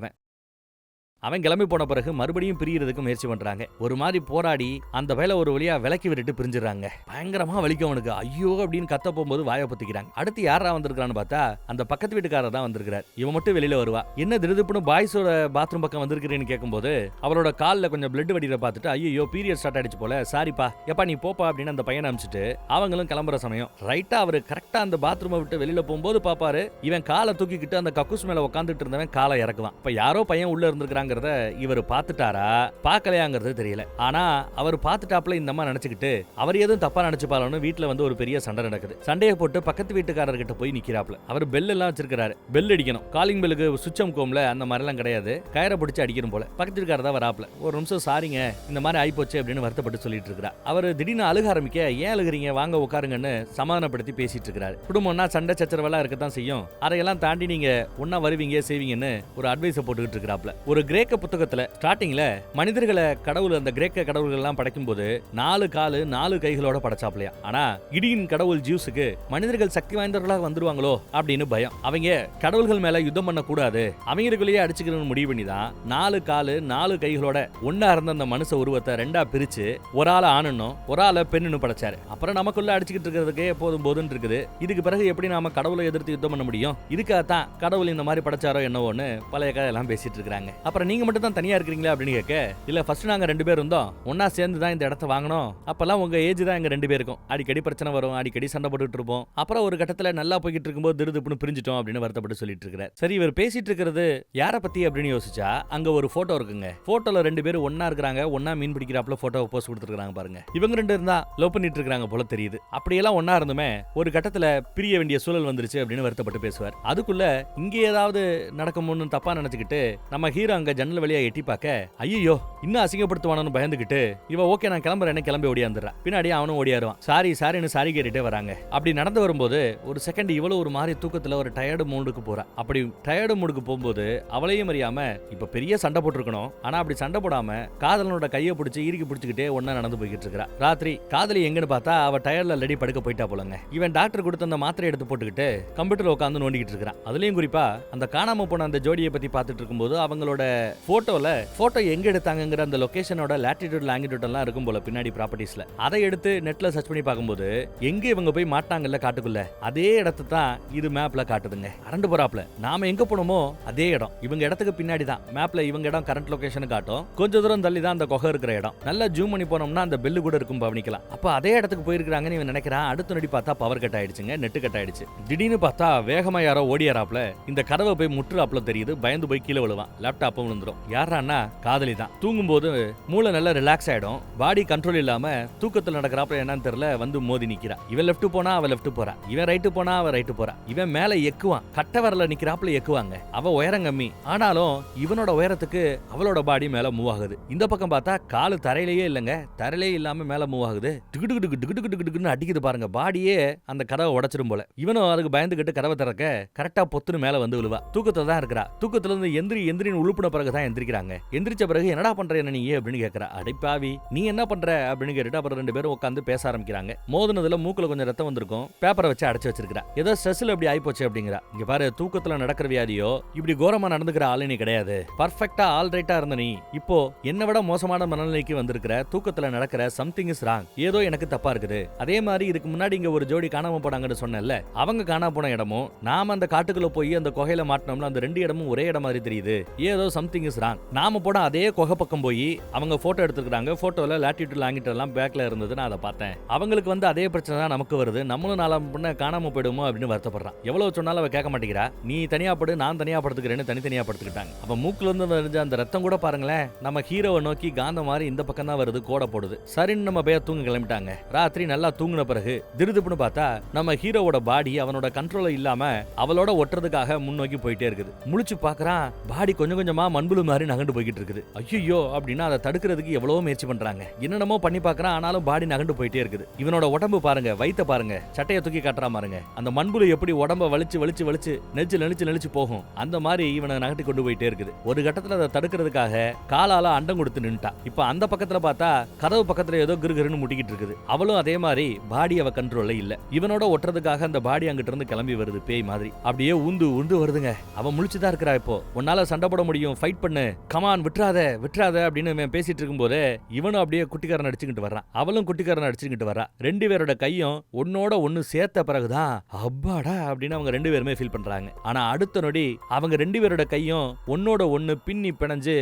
அவன் கிளம்பி போன பிறகு மறுபடியும் பிரியறதுக்கு முயற்சி பண்றாங்க. ஒரு மாதிரி போராடி அந்த வேலை ஒரு வழியா விலக்கி விட்டுட்டு பிரிஞ்சிடறாங்க. பயங்கரமா வலிக்கும் அவனுக்கு. ஐயோ அப்படின்னு கத்த போகும்போது வாயை பத்திக்கிறாங்க. அடுத்து யாரா வந்திருக்கான்னு பார்த்தா அந்த பக்கத்து வீட்டுக்காரர் தான் வந்திருக்காரு. இவன் மட்டும் வெளியில வருவா. என்ன திடுதுப்புன்னு பாய்ஸோட பாத்ரூம் பக்கம் வந்திருக்கிறேன்னு கேட்கும்போது அவளோட காலில் கொஞ்சம் பிளட் வடிகிற பார்த்துட்டு ஐயோ பீரியட் ஸ்டார்ட் ஆயிடுச்சு போல, சாரிப்பா எப்பா நீ போப்பா அப்படின்னு அந்த பையனை அனுப்பிச்சிட்டு அவங்களும் கிளம்புற சமயம் ரைட்டா அவரு கரெக்டா அந்த பாத்ரூமை விட்டு வெளியில போகும்போது பாப்பாரு இவன் காலை தூக்கிக்கிட்டு அந்த கக்கூஸ் மேல உட்காந்துட்டு இருந்தவன் காலை இறக்குவான். இப்ப யாரோ பையன் உள்ள இருந்திருக்காங்க இவர் பார்த்துட்டாரா பார்க்கலையாங்கிறது தெரியல. ஆனா அவர் பார்த்துட்டாப்ல இந்த அம்மா நினைச்சுக்கிட்டு அவர் எதுவும் தப்பா நினைச்சுப்பாலும் வீட்டுல வந்து ஒரு பெரிய சண்டை நடக்குது. சண்டையை போட்டு பக்கத்து வீட்டுக்காரர்கிட்ட போய் நிக்கிறாப்ல. அவர் பெல் எல்லாம் வச்சிருக்காரு. பெல் அடிக்கணும். காலிங் பெல்லுக்கு சுவிட்சம் கோம்ல அந்த மாதிரி எல்லாம் கிடையாது. கயிறை பிடிச்சி அடிக்கணும் போல. பக்கத்து வீட்டுக்காரர் தான் வராப்ல. ஒரு நிமிஷம் சாரிங்க இந்த மாதிரி ஆயிப்போச்சு அப்படின்னு வருத்தப்பட்டு சொல்லிட்டு இருக்கிறார். அவர் திடீர்னு அழுக ஆரம்பிக்க ஏன் அழுகுறீங்க வாங்க உட்காருங்கன்னு சமாதானப்படுத்தி பேசிட்டு இருக்கிறாரு. குடும்பம்னா சண்டை சச்சரவெல்லாம் இருக்கத்தான் செய்யும். அதையெல்லாம் தாண்டி நீங்க ஒன்னா வருவீங்க செய்வீங்கன்னு ஒரு அட்வைஸ் போட்டுக்கிட்டு இருக்கிறாப்ல. ஒரு கிரேக்க புத்தகத்துல ஸ்டார்டிங்ல மனிதர்களை கடவுள் அந்த கிரேக்க கடவுள்கள் எல்லாம் படைக்கும் போது 4 காலு 4 கைகளோட படைச்சாப்லையா. ஆனா இடியின் கடவுள் ஜியூஸுக்கு மனிதர்கள் சக்தி வாய்ந்தவர்களாக வந்துருவாங்களோ அப்படின்னு பயம். அவங்க கடவுள்கள் மேல யுத்தம் பண்ண கூடாது, அவங்களுக்குள்ளேயே அடிச்சுக்கணும்னு முடிவு பண்ணி தான் 4 காலு 4 கைகளோட ஒன்னா இருந்த அந்த மனுஷ உருவத்தை 2ஆ பிரிச்சு ஒரு ஆளை ஆணுன்னும் ஒரு ஆளை பெண்ணுன்னு படைச்சாரு. அப்புறம் நமக்குள்ள அடிச்சுக்கிட்டு இருக்கிறதுக்கே போதுன்னு இருக்குது. இதுக்கு பிறகு எப்படி நாம கடவுளை எதிர்த்து யுத்தம் பண்ண முடியும்? இதுக்காகத்தான் கடவுள் இந்த மாதிரி படைச்சாரோ என்னவோன்னு பழைய கதை எல்லாம் பேசிட்டு இருக்காங்க. அப்புறம் நீங்க மட்டும் தான் தனியா இருக்கிறீங்களா அப்படின்னு கேட்க இல்ல ஃபர்ஸ்ட் நாங்க 2 பேர் இருந்தோம், ஒன்னா சேர்ந்து தான் இந்த இடத்த வாங்கணும். அப்பெல்லாம் உங்க ஏஜ் தான் எங்க 2 பேருக்கும். அடிக்கடி பிரச்சனை வரும், அடிக்கடி சண்டை போட்டுட்டு இருப்போம். அப்புறம் ஒரு கட்டத்துல நல்லா போய்கிட்டு இருக்கும்போது திடுதுப்புன்னு பிரிஞ்சிட்டோம் அப்படின்னு வருத்தப்பட்டு சொல்லிட்டு இருக்காரு. சரி இவர் பேசிட்டு இருக்கிறது யாரை பத்தி அப்படின்னு யோசிச்சா அங்க ஒரு போட்டோ இருக்குங்க. போட்டோல 2 பேரும் ஒன்னா இருக்கிறாங்க, ஒன்னா மீன் பிடிக்கிறாப்ல போட்டோ போஸ்ட் கொடுத்துருக்காங்க பாருங்க. இவங்க 2 இருந்தா லவ் பண்ணிட்டு இருக்காங்க போல தெரியுது. அப்படியெல்லாம் ஒன்னா இருந்துமே ஒரு கட்டத்துல பிரிய வேண்டிய சூழல் வந்துருச்சு அப்படின்னு வருத்தப்பட்டு பேசுவார். அதுக்குள்ள இங்க ஏதாவது நடக்கும்னு தப்பா நினைச்சுக்கிட்டு நம்ம ஹீரோ அங்க ஜன்னல் வழியா எட்டி பார்க்க ஐயோ இன்னும் அசிங்கப்படுத்துவானு பயந்துகிட்டு இவ ஓகே நான் கிளம்புறேன்னு கிளம்பி ஓடியாந்துறா. பின்னாடி அவனும் ஓடியாருவான். சாரின்னு சாரி கேட்டுட்டே வராங்க. அப்படி நடந்து வரும்போது ஒரு செகண்ட் இவ்வளவு ஒரு மாதிரி தூக்கத்துல ஒரு டயர்டு மூடுக்கு போறா. அப்படி டயர்டு மூடுக்கு போகும்போது அவளையும் அறியாம இப்ப பெரிய சண்டை போட்டுருக்கணும், ஆனா அப்படி சண்டை போடாம காதலனோட கையை பிடிச்சி இறுக்கி பிடிச்சிக்கிட்டே ஒன்னா நடந்து போய்கிட்டு இருக்கா. ராத்திரி காதலி எங்கன்னு பார்த்தா அவ டயர்ல லடி படுக்க போயிட்டா போலங்க. இவன் டாக்டர் கொடுத்த அந்த மாத்திரை எடுத்து போட்டுக்கிட்டு கம்ப்யூட்டர்ல உட்காந்து நோண்டிக்கிட்டு இருக்கான். அதுலயும் குறிப்பா அந்த காணாம போன அந்த ஜோடியை பத்தி பார்த்துட்டு இருக்கும்போது அவங்களோட போட்டோ எங்க எடுத்தாங்கங்கிற அந்த லொகேஷனோட லாட்டிடியூட் லாங்கிடியூட் எல்லாம் இருக்கும் போல பின்னாடி ப்ராப்பர்ட்டிஸ்ல. அதை எடுத்து நெட்ல சர்ச் பண்ணி பார்க்கும்போது எங்க இவங்க போய் மாட்டாங்கல்ல காட்டுக்குள்ள, அதே இடத்தை தான் இது மேப்ல காட்டுதுங்க. அரண்டு போறாப்ல நாம எங்க போனோமோ அதே இடம் இவங்க இடத்துக்கு பின்னாடி தான் மேப்ல இவங்க இடம் கரண்ட் லொகேஷன் காட்டும். கொஞ்ச தூரம் தள்ளி தான் அந்த குகை இருக்கிற இடம். நல்லா ஜூம் பண்ணி போனோம்னா அந்த பெல்லு கூட இருக்கும் கவனிக்கலாம். அப்ப அதே இடத்துக்கு போயிருக்காங்கன்னு இவன் நினைக்கிறான். அடுத்த நொடி பார்த்தா பவர் கட் ஆயிடுச்சுங்க, நெட் கட் ஆயிடுச்சு. திடீர்னு பார்த்தா வேகமா யாரோ ஓடியாராப்ல இந்த கதவை போய் முற்றுறாப்ல தெரியுது. பயந்து போய் கீழே விழுவான். லேப்டாப்பும் விழுந்துரும். யாரான்னா காதலி தான். தூங்கும்போது மூளை நல்லா ரிலாக்ஸ் ஆயிடும். பாடி கண்ட்ரோல் இல்லாம தூக்கத்தில் நடக்கிறாப்ல என்னன்னு தெரியல வந்து மோதி நிக்கிறா. இவன் லெஃப்ட் போனா அவ லெஃப்ட் போறா, இவன் ரைட்டு போனா அவ ரைட்டு போறா. இவன் மேல எக்குவான், கட்ட வரல நிக்கிறாப்ல எக்குவாங்க. அவ உயரம் கம்மி, ஆனாலும் இவனோட உயரத்துக்கு அவளோட பாடி மேல மூவ் ஆகுது. இந்த பக்கம் பார்த்தா காலு தரையிலேயே இல்லங்க, தரையிலேயே இல்லாம மேல மூவ் ஆகுது. டிகுடுன்னு அடிக்குது பாருங்க. பாடியே அந்த கதவை உடைச்சிடும் போல. இவனும் அதுக்கு பயந்துகிட்டு கதவை திறக்க கரெக்டா பொத்துன்னு மேல வந்து விழுவா. தூக்கத்துல தான் இருக்கிறா. தூக்கத்துல இருந்து எந்திரின்னு உழுப்புன பிறகுதான் எந்திரிக்கிறாங்க. எந்திரிச்ச பிறகு என்னடா பண்ற என்ன நீ அப்படின்னு கேக்குறா. அடைப்பாவி நீ என்ன பண்ற அப்படின்னு கேட்டுட்டு அப்புறம் ரெண்டு பேரும் உட்காந்து பேச ஆரம்பிக்கிறாங்க. மோதினதுல மூக்குல கொஞ்சம் ரத்தம் வந்திருக்கும். பேப்பரை வச்சு அடைச்சு வச்சிருக்கா. ஏதோ ஸ்ட்ரெஸ்ல அப்படி ஆயிப்போச்சு அப்படிங்கிறா. இங்க பாரு, தூக்கத்துல நடக்கிற வியாதியோ இப்படி கோரமா நடந்துக்கிற ஆளு நீ கிடையாது. பர்ஃபெக்டா ஆல் ரைட்டா இருந்த நீ இப்போ என்னை விட மோசமான மனநிலைக்கு வந்திருக்கிற. தூக்கத்துல நடக்கிற சம்திங் இஸ் ராங். ஏதோ எனக்கு தப்பா இருக்குது. அதே மாதிரி இதுக்கு முன்னாடி இங்க ஒரு ஜோடி காணாம போனாங்கன்னு சொன்னேன்ல, அவங்க காணாம போன இடமும் நாம அந்த காட்டுக்குள்ள போய் அந்த குகையில மாட்டினோம்ல, அந்த ரெண்டு இடமும் ஒரே இடம் மாதிரி தெரியுது. ஏதோ சம்திங் இஸ் ராங். நாம போட அதே குகை பக்கம் போய் அவங்க போட்டோ எடுத்துக்கிறாங்க. போட்டோல லாட்டிடியூட் லாங்கிடியூட் எல்லாம் பேக்ல இருந்தது. நான் அதை பார்த்தேன். அவங்களுக்கு வந்து அதே பிரச்சனை தான் நமக்கு வருது. நம்மளும் நாளா பொண்ண காணாம போயிடுமோ அப்படின்னு வருத்தப்படுறான். எவ்வளவு சொன்னாலும் அவ கேட்க மாட்டேங்கிறா. நீ தனியா படு, நான் தனியா படுத்துக்கிறேன்னு தனித்தனியா படுத்துக்கிட்டாங்க. அப்ப மூக்குல இருந்து வருது அந்த ரத்தம் கூட பாருங்களேன், நம்ம ஹீரோவை நோக்கி காந்த மாதிரி இந்த பக்கம் தான் வருது, கோட போடுது. சரின்னு நம்ம போய் தூங்க கிளம்பிட்டாங்க. ராத்திரி நல்லா தூங்கின பிறகு திருதுப்புன்னு பார்த்தா நம்ம ஹீரோவோட பாடி அவனோட கண்ட்ரோல இல்லாம அவளோட ஒட்டுறதுக்காக முன்னோக்கி போயிட்டே இருக்குது. முழிச்சு பாக்குறான், பாடி கொஞ்சம் கொஞ்சமா மண்புழு மாதிரி நகண்டு போய்கிட்டு இருக்குது. ஐயோ அப்படின்னா அதை தடுக்கிறதுக்கு எவ்வளவோ முயற்சி பண்றாங்க. என்னென்னமோ பண்ணி பாக்குறான், ஆனாலும் பாடி நகண்டு போயிட்டே இருக்குது. இவனோட உடம்பு பாருங்க, வயித்த பாருங்க, சட்டையை தூக்கி காட்டுறா பாருங்க. அந்த மண்புழு எப்படி உடம்ப வலிச்சு வலிச்சு வலிச்சு நெளிச்சு போகும், அந்த மாதிரி இவனை நகட்டி கொண்டு போயிட்டே இருக்குது. ஒரு கட்டத்துல அதை தடுக்கிறதுக்காக காலால அண்டம் கொடுத்து நின்னுட்டா. இப்ப அந்த பக்கத்துல பார்த்தா கதவு பக்கத்துல ஏதோ கிருகிருன்னு முட்டிக்கிட்டு இருக்குது. அவளும் அதே மாதிரி பாடி அவ கண்ட்ரோல்ல இல்ல. இவனோட ஒட்டுறதுக்காக அந்த பாடி அங்கிட்ட இருந்து கிளம்பி வருது பேய் மாதிரி. அப்படியே உந்து வருதுங்க. அவன் முழிச்சுதான் இருக்கிறா. இப்போ உன்னால சண்டை போட முடியும், ஃபைட் பண்ணு, கமான், விட்டுறாத அப்படின்னு பேசிட்டு இருக்கும் போது இவனும் அப்படியே குட்டிக்காரன் அடிச்சுக்கிட்டு வர்றான். அவளும் குட்டிக்காரன் அடிச்சுக்கிட்டு வர்றா. ரெண்டு பேரோட கையும் ஒன்னோட ஒன்னு சேர்த்த பிறகுதான் அப்பாடா அப்படின்னு அவங்க ரெண்டு பேருமே ஃபீல் பண்றாங்க. ஆனா அடுத்த நொடி அவங்க ரெண்டு பேரோட கையும் ஒன்னோட ஒன்னு பின்னி பிணைஞ்சு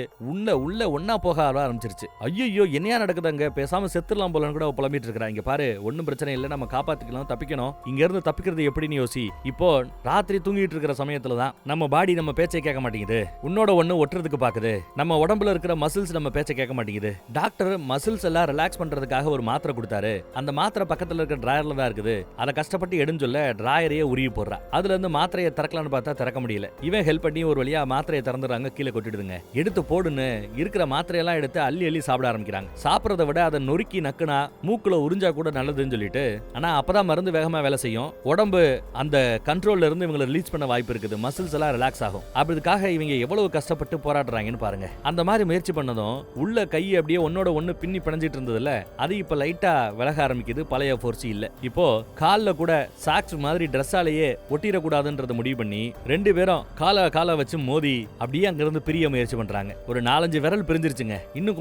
உள்ள ஒன்னா போக ஆரம்பிச்சிருச்சு. ஐயோ என்னையா நடக்குதுங்க, பேசாம செத்துடலாம் போலன்னு கூட புலம்பிட்டு இருக்கிறா. இங்க பாரு, ஒன்னும் பிரச்சனை இல்லை, நம்ம காப்பாத்திக்கலாம், தப்பிக்கணும். இங்க இருந்து தப்பிக்கிறது எப்படின்னு யோசி. இப்போ ராத்திரி தூங்கிட்டு இருக்கிற சமயத்துலதான் நம்ம பாடி நம்ம பேச்சை கேட்க மாட்டேங்குது. உன்னோட ஒண்ணு ஒட்டுறதுக்கு பாக்குது. நம்ம உடம்புல இருக்கிற மசில்ஸ் நம்ம பேச்சை கேட்க மாட்டேங்குது. டாக்டர் மசில்ஸ் எல்லாம் ரிலாக்ஸ் பண்றதுக்காக ஒரு மாத்திரை கொடுத்தாரு. அந்த மாத்திரை பக்கத்துல இருக்கிற டிராயர்ல தான் இருக்குது. அதை கஷ்டப்பட்டு எடுன்னு சொல்ல டிராயரையே உருவி போடுறா. அதுல இருந்து மாத்திரையை திறக்கலான்னு பார்த்தா திறக்க முடியல. இவன் ஹெல்ப் பண்ணி ஒரு வழியா மாத்திரையை திறந்துறாங்க. கீழே கொட்டிடுதுங்க. எடுத்து போடுன்னு இருக்கிற மாத்திரையெல்லாம் எடுத்து அள்ளி சாப்பிட ஆரம்பிக்கிறாங்க. சாப்பிடறத விட அதை நொறுக்கி நக்குனா மூக்குல உறிஞ்சா கூட நல்லதுன்னு சொல்லிட்டு, ஆனா அப்பதான் மருந்து வேகமா வேலை செய்யும். உடம்பு அந்த கண்ட்ரோல்ல இருந்து இவங்களை ரிலீஸ் பண்ண வாய்ப்பு இருக்குது. மசில்ஸ் எல்லாம் ரிலாக்ஸ் ஆகும். அதுக்காக இவங்க எவ்வளவு கஷ்டப்பட்டு போராடுறாங்கன்னு பாருங்க. அந்த மாதிரி முயற்சி பண்ணதும் உள்ள கை அப்படியே ஒன்னோட ஒன்னு பின்னி பிணைஞ்சிட்டு இருந்ததுல அது இப்ப லைட்டா விலக ஆரம்பிக்குது. பழைய ஃபோர்ஸ் இல்ல. இப்போ கால்ல கூட சாக்ஸ் மாதிரி ட்ரெஸ்ஸாலேயே ஒட்டிடக்கூடாதுன்றத முடிவு பண்ணி ரெண்டு பேரும் கால வச்சு மோதி அப்படியே அங்கிருந்து பிரிய முயற்சி பண்றாங்க. ஒரு 4-5 விரல் பிரிஞ்சிருச்சுங்க. இன்னும்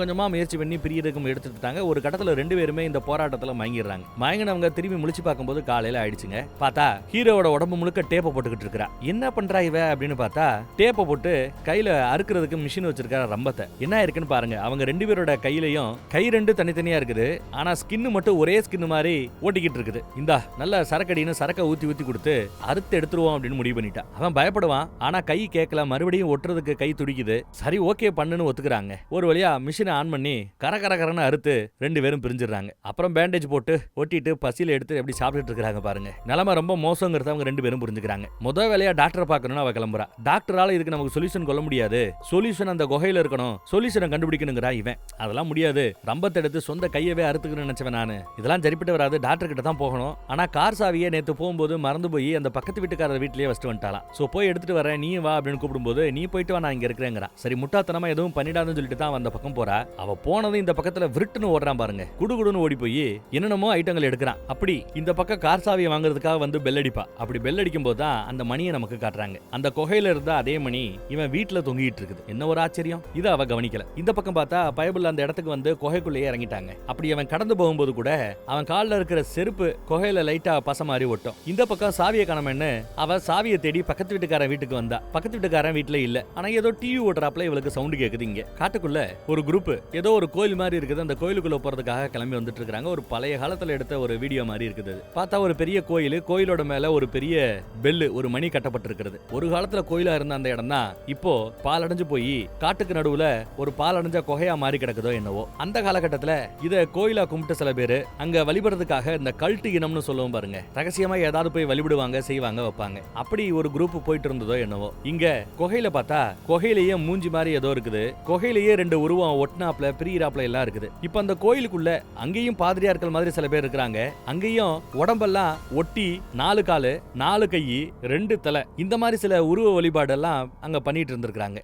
கொஞ்சமா முயற்சி பண்ணி பிரியறதுக்கு எடுத்துட்டாங்க. ஒரு கட்டத்துல ரெண்டு பேருமே இந்த போராட்டத்துல மயங்கிடுறாங்க. மயங்கினவங்க திரும்பி முழிச்சு பார்க்கும்போது காலையில ஆயிடுச்சுங்க. பார்த்தா ஹீரோவோட உடம்பு முழுக்க டேப்பை போட்டுக்கிட்டு இருக்கா. என்ன பண்றா இவ அப்படின்னு பார்த்தா டேப்பை போட்டு கையில அறுக்கிறதுக்கு மிஷின் வச்சிருக்கா. ரம்பத்தை என்ன இருக்குன்னு பாருங்க. அவங்க ரெண்டு பேரோட கையிலையும் கை ரெண்டு தனித்தனியா இருக்குது. ஆனா ஸ்கின் மட்டும் ஒரே ஸ்கின் மாதிரி ஓட்டிக்கிட்டு இருக்குது. இந்தா நல்ல சரக்கடின்னு சரக்க ஊத்தி கொடுத்து அறுத்து எடுத்துருவோம் அப்படின்னு முடிவு பண்ணிட்டான். அவன் பயப்படுவான். ஆனா கை கேட்கல. மறுபடியும் ஒட்டுறதுக்கு கை துடிக்குது. சரி ஓகே பண்ணுன்னு ஒத்துக்கிறாங்க. ஒரு வழியா மிஷினை ஆன் பண்ணி கரகரன்னு அறுத்து ரெண்டு பேரும் பிரிஞ்சிடறாங்க. அப்புறம் பேண்டேஜ் போட்டு ஒட்டிட்டு பசியில எடுத்து எப்படி சாப்பிட்டுட்டு இருக்காங்க பாருங்க. நிலைமை ரொம்ப மோசங்கிறத அவங்க ரெண்டு பேரும் புரிஞ்சுக்கிறாங்க. முதல் வேலையா டாக்டரை பார்க்கணும்னு அவ கிளம்புறா. டாக்டரால இதுக்கு நமக்கு சொல்யூஷன் கொள்ள முடியாது. சொல்யூஷன் அந்த குகையில இருக்கணும். சொல்யூஷனை கண்டுபிடிக்கணுங்கிறா இவன். அதெல்லாம் முடியாது. ரம்பத்தை எடுத்து சொந்த கையவே அறுத்துக்கணும்னு நினைச்சவன் நானு. இதெல்லாம் சரிப்பட்டு வராது. டாக்டர் கிட்ட தான் போகணும். ஆனா கார் சாவியை நேத்து போகும்போது மறந்து போய் அந்த பக்கத்து வீட்டுக்காரர் வீட்லயே வச்சுட்டு வந்துட்டாலாம். சோ போய் எடுத்துட்டு வரேன், நீ வா அப்படின்னு கூப்பிடும்போது நீ போயிட்டு வா, நான் இங்க இருக்கிறேங்கிறா. சரி முட்டாத்தனமா எதுவும் பண்ணிடாதுன்னு சொல்லிட்டு தான் அந்த பக்கம் போறா. அவ போனதும் இந்த பக்கத்துல விருட்டுன்னு ஓடுறான் பாருங்க. குடுகுடுன்னு ஓடி போய் என்னென்னமோ ஐட்டங்கள் எடுக்கிறான். அப்படி இந்த பக்கம் கார் சாவியை வாங்குறதுக்காக வந்து பெல் அடிப்பா. அப்படி பெல் அடிக்கும் போது தான் அந்த மணியை நமக்கு காட்டுறாங்க. அந்த குகையில இருந்தா அதே மணி இவன் இவன் வீட்டுல தொங்கிட்டு இருக்குது. என்ன ஒரு ஆச்சரியம், இதை அவ கவனிக்கல. இந்த பக்கம் பார்த்தா பயபுள்ள அந்த இடத்துக்கு வந்து குகைக்குள்ளேயே இறங்கிட்டாங்க. அப்படி அவன் கடந்து போகும்போது கூட அவன் காலில் இருக்கிற செருப்பு குகையில லைட்டா பச மாதிரி ஒட்டும். இந்த பக்கம் சாவியை காணோம்னு அவ சாவியை தேடி பக்கத்து வீட்டுக்காரன் வீட்டுக்கு வந்தா. பக்கத்து வீட்டுக்காரன் வீட்டுல இல்ல. ஆனா ஏதோ டிவி ஓட்டுறாப்ல இவளுக்கு சவுண்ட் கேக்குது. இங்க காட்டுக்குள்ள ஒரு குரூப் ஏதோ ஒரு கோயில் மாதிரி இருக்குது. அந்த கோயிலுக்குள்ள போறதுக்காக கிளம்பி வந்துட்டு இருக்காங்க. ஒரு பழைய காலத்துல எடுத்த ஒரு வீடியோ மாதிரி இருக்குது. பார்த்தா ஒரு பெரிய கோயில், கோயிலோட மேல ஒரு பெரிய பெல்லு, ஒரு மணி கட்டப்பட்டிருக்கிறது. ஒரு காலத்துல கோயிலா இருந்த அந்த இடம் தான் இப்போ பாலடைஞ்சு போய் காட்டுக்கு நடுவுல ஒரு பாலடைஞ்ச குகையா மாறி கிடக்குதோ என்னவோ. அந்த காலகட்டத்துல இத கோயிலா கும்பிட்டு சில பேரு அங்க வழிபடுறதுக்காக இந்த கல்ட்டு இனம்னு சொல்லுவோம் பாருங்க, ரகசியமா ஏதாவது போய் வழிபடுவாங்க, செய்வாங்க, வைப்பாங்க. அப்படி ஒரு குரூப் போயிட்டு இருந்ததோ என்னவோ. இங்க குகையில பார்த்தா குகையிலேயே மூஞ்சி மாதிரி ஏதோ இருக்குது. குகையிலேயே ரெண்டு உருவம் ஒட்னாப்ல பிரியிறாப்ல எல்லாம் இருக்குது. இப்ப அந்த கோயிலுக்குள்ள அங்கேயும் பாதிரியார்கள் மாதிரி சில பேர் இருக்கிறாங்க. அங்கேயும் உடம்பெல்லாம் ஒட்டி 4 காலு 4 கை 2 தலை இந்த மாதிரி சில உருவ வழிபாடெல்லாம் அங்க பண்ணிட்டு இருந்திருக்காங்க.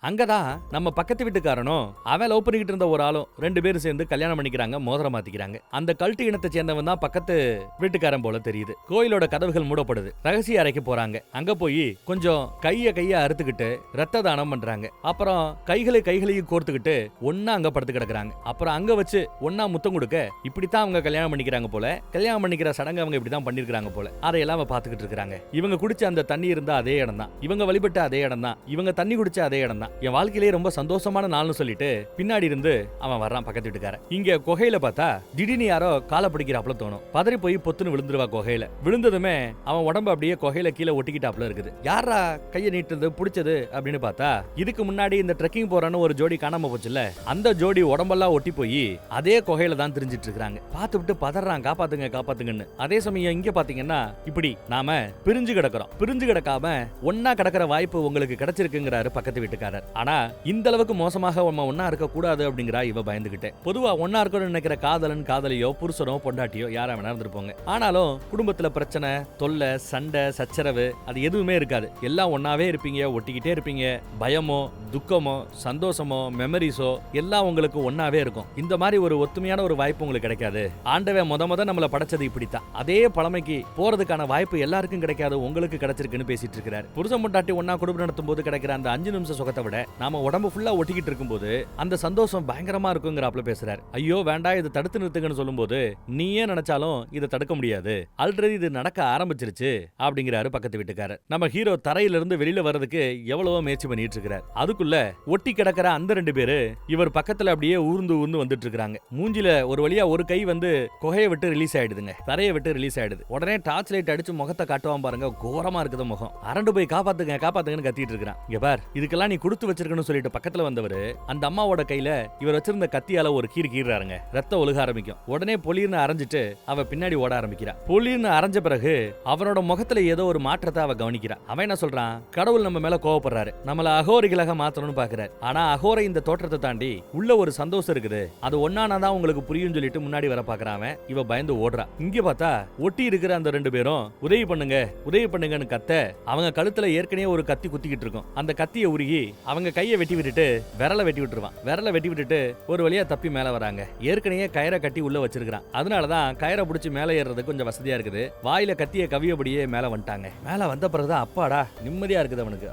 அங்கதான் நம்ம பக்கத்து வீட்டுக்காரனும் அவன் லவ் பண்ணிக்கிட்டு இருந்த ஒரு ஆளும் 2 பேரும் சேர்ந்து கல்யாணம் பண்ணிக்கிறாங்க, மோதிரம் மாத்திக்கிறாங்க. அந்த கல்ட்டு இனத்தை சேர்ந்தவன் தான் பக்கத்து வீட்டுக்காரன் போல தெரியுது. கோயிலோட கதவுகள் மூடப்படுது. ரகசிய அறைக்கு போறாங்க. அங்க போய் கொஞ்சம் கைய அறுத்துக்கிட்டு ரத்த தானம் பண்றாங்க. அப்புறம் கைகளையும் கோர்த்துக்கிட்டு ஒன்னா அங்க படுத்து கிடக்குறாங்க. அப்புறம் அங்க வச்சு ஒன்னா முத்தம் கொடுக்க இப்படித்தான் அவங்க கல்யாணம் பண்ணிக்கிறாங்க போல. கல்யாணம் பண்ணிக்கிற சடங்கு அவங்க இப்படிதான் பண்ணிருக்காங்க போல. அதையெல்லாம் அவ பாத்துக்கிட்டு இருக்காங்க. இவங்க குடிச்ச அந்த தண்ணி இருந்த அதே இடம் தான், இவங்க வழிபட்ட அதே இடம் தான், இவங்க தண்ணி குடிச்ச அதே இடம் தான். என் வாழ்க்கையிலேயே ரொம்ப சந்தோஷமான நாள்னு சொல்லிட்டு பின்னாடி இருந்து அவன் வர்றான் பக்கத்து வீட்டுக்காரன். இங்க குகையில பார்த்தா திடீர்னு யாரோ காலை பிடிக்கிறாப்ல தோணும். பதறி போய் பொத்துன்னு விழுந்துருவா குகையில. விழுந்ததுமே அவன் உடம்பு அப்படியே குகையில கீழே ஒட்டிக்கிட்டாப்ல இருக்குது. யாரா கையை நீட்டுறது பிடிச்சது அப்படின்னு பார்த்தா இதுக்கு முன்னாடி இந்த ட்ரெக்கிங் போறான்னு ஒரு ஜோடி காணாம போச்சுல்ல, அந்த ஜோடி உடம்பெல்லாம் ஒட்டி போய் அதே குகையில தான் தெரிஞ்சிட்டு இருக்காங்க. பார்த்து விட்டு பதறான், காப்பாத்துங்க காப்பாத்துங்கன்னு. அதே சமயம் இங்க பாத்தீங்கன்னா இப்படி நாம பிரிஞ்சு கிடக்கிறோம். பிரிஞ்சு கிடக்காம ஒன்னா கிடக்கிற வாய்ப்பு உங்களுக்கு கிடைச்சிருக்குங்கிறாரு பக்கத்து வீட்டுக்காரர். ஆனா இந்த அளவுக்கு மோசமாக நம்ம ஒன்னா இருக்க கூடாது அப்படிங்கிறா இவ பயந்துகிட்டே. பொதுவா ஒன்னா இருக்கணும்னு நினைக்கிற காதலன் காதலியோ புருஷனோ பொண்டாட்டியோ யாரா வேணா இருந்திருப்பாங்க. ஆனாலும் குடும்பத்துல பிரச்சனை, தொல்லை, சண்டை, சச்சரவு அது எதுவுமே இருக்காது. எல்லாம் ஒன்னாவே இருப்பீங்க, ஒட்டிக்கிட்டே இருப்பீங்க. பயமோ துக்கமோ சந்தோஷமோ மெமரிஸோ எல்லாம் உங்களுக்கு ஒன்னாவே இருக்கும். இந்த மாதிரி ஒரு ஒத்துமையான ஒரு வாய்ப்பு உங்களுக்கு கிடைக்காது. ஆண்டவன் முத நம்மள படைச்சது இப்படித்தான். அதே பழமைக்கு போறதுக்கான வாய்ப்பு எல்லாருக்கும் கிடைக்காது, உங்களுக்கு கிடைச்சிருக்குன்னு பேசிட்டு இருக்கிறார். புருஷன் பொண்டாட்டி ஒன்னா குடும்பம் நடத்தும் போது கிடைக்கிற அந்த 5 நிமிஷம் சுகத்தை விட நாம உடம்பு ஃபுல்லா ஒட்டிக்கிட்டு இருக்கும்போது அந்த சந்தோஷம் பயங்கரமா இருக்குங்கிறாப்ல பேசுறாரு. ஐயோ வேண்டாம் இதை தடுத்து நிறுத்துங்கன்னு சொல்லும்போது நீயே நினைச்சாலும் இதை தடுக்க முடியாது, ஆல்ரெடி இது நடக்க ஆரம்பிச்சிருச்சு அப்படிங்கிறாரு பக்கத்து வீட்டுக்காரர். நம்ம ஹீரோ தரையில இருந்து வெளியில வர்றதுக்கு எவ்வளவோ முயற்சி பண்ணிட்டு இருக்காரு. அதுக்குள்ள ஒட்டி கிடக்கிற அந்த 2 பேரு இவர் பக்கத்துல அப்படியே ஊர்ந்து வந்துட்டு இருக்காங்க. மூஞ்சில ஒரு வழியா ஒரு கை வந்து குகையை விட்டு ரிலீஸ் ஆயிடுதுங்க, தரையை விட்டு ரிலீஸ் ஆயிடுது. உடனே டார்ச் லைட் அடிச்சு முகத்தை காட்டுவான் பாருங்க, கோரமா இருக்குது முகம். அரண்டு போய் காப்பாத்துங்க காப்பாத்துங்கன்னு கத்திட்டு இருக்கான். இங்க பார் இதுக்கெல்லாம் நீ கொடுத்து வச்சிருக்கணும் சொல்லிட்டு பக்கத்துல வந்தவரு அந்த அம்மாவோட கையில இவர் வச்சிருந்த கத்தியால ஒரு கீறாருங்க. ரத்தம் ஒழுக ஆரம்பிக்கும். உடனே பொலிர்னு அரைஞ்சிட்டு அவ பின்னாடி ஓட ஆரம்பிக்கிறா. பொலிர்னு அரைஞ்ச பிறகு அவனோட முகத்துல ஏதோ ஒரு மாற்றத்தை அவ கவனிக்கிறா. அவன் என்ன சொல்றான், கடவுள் நம்ம மேல கோவப்படுறாரு, நம்மள அகோரிகளாக மாத்தணும்னு பாக்குறாரு. ஆனா அகோரை இந்த தோற்றத்தை தாண்டி உள்ள ஒரு சந்தோஷம் இருக்குது, அது ஒன்னானாதான் உங்களுக்கு புரியும் சொல்லிட்டு முன்னாடி வர பாக்குறான். இவ பயந்து ஓடுறா. இங்க பார்த்தா ஒட்டி இருக்கிற அந்த 2 பேரும் உதவி பண்ணுங்கன்னு கத்த அவங்க கழுத்துல ஏற்கனவே ஒரு கத்தி குத்திக்கிட்டு இருக்கும். அந்த கத்தியை உருகி அவங்க கையை வெட்டி விட்டுட்டு விரலை வெட்டி விட்டுருவான். விரலை வெட்டி விட்டுட்டு ஒரு வழியா தப்பி மேல வராங்க. ஏற்கனவே கயிறை கட்டி உள்ள வச்சிருக்கான். அதனாலதான் கயிறை பிடிச்சி மேல ஏறது கொஞ்சம் வசதியா இருக்குது. வாயில கத்திய கவியபடியே மேல வந்துட்டாங்க. மேல வந்த பிறகுதான் அப்பாடா நிம்மதியா இருக்குது அவனுக்கு.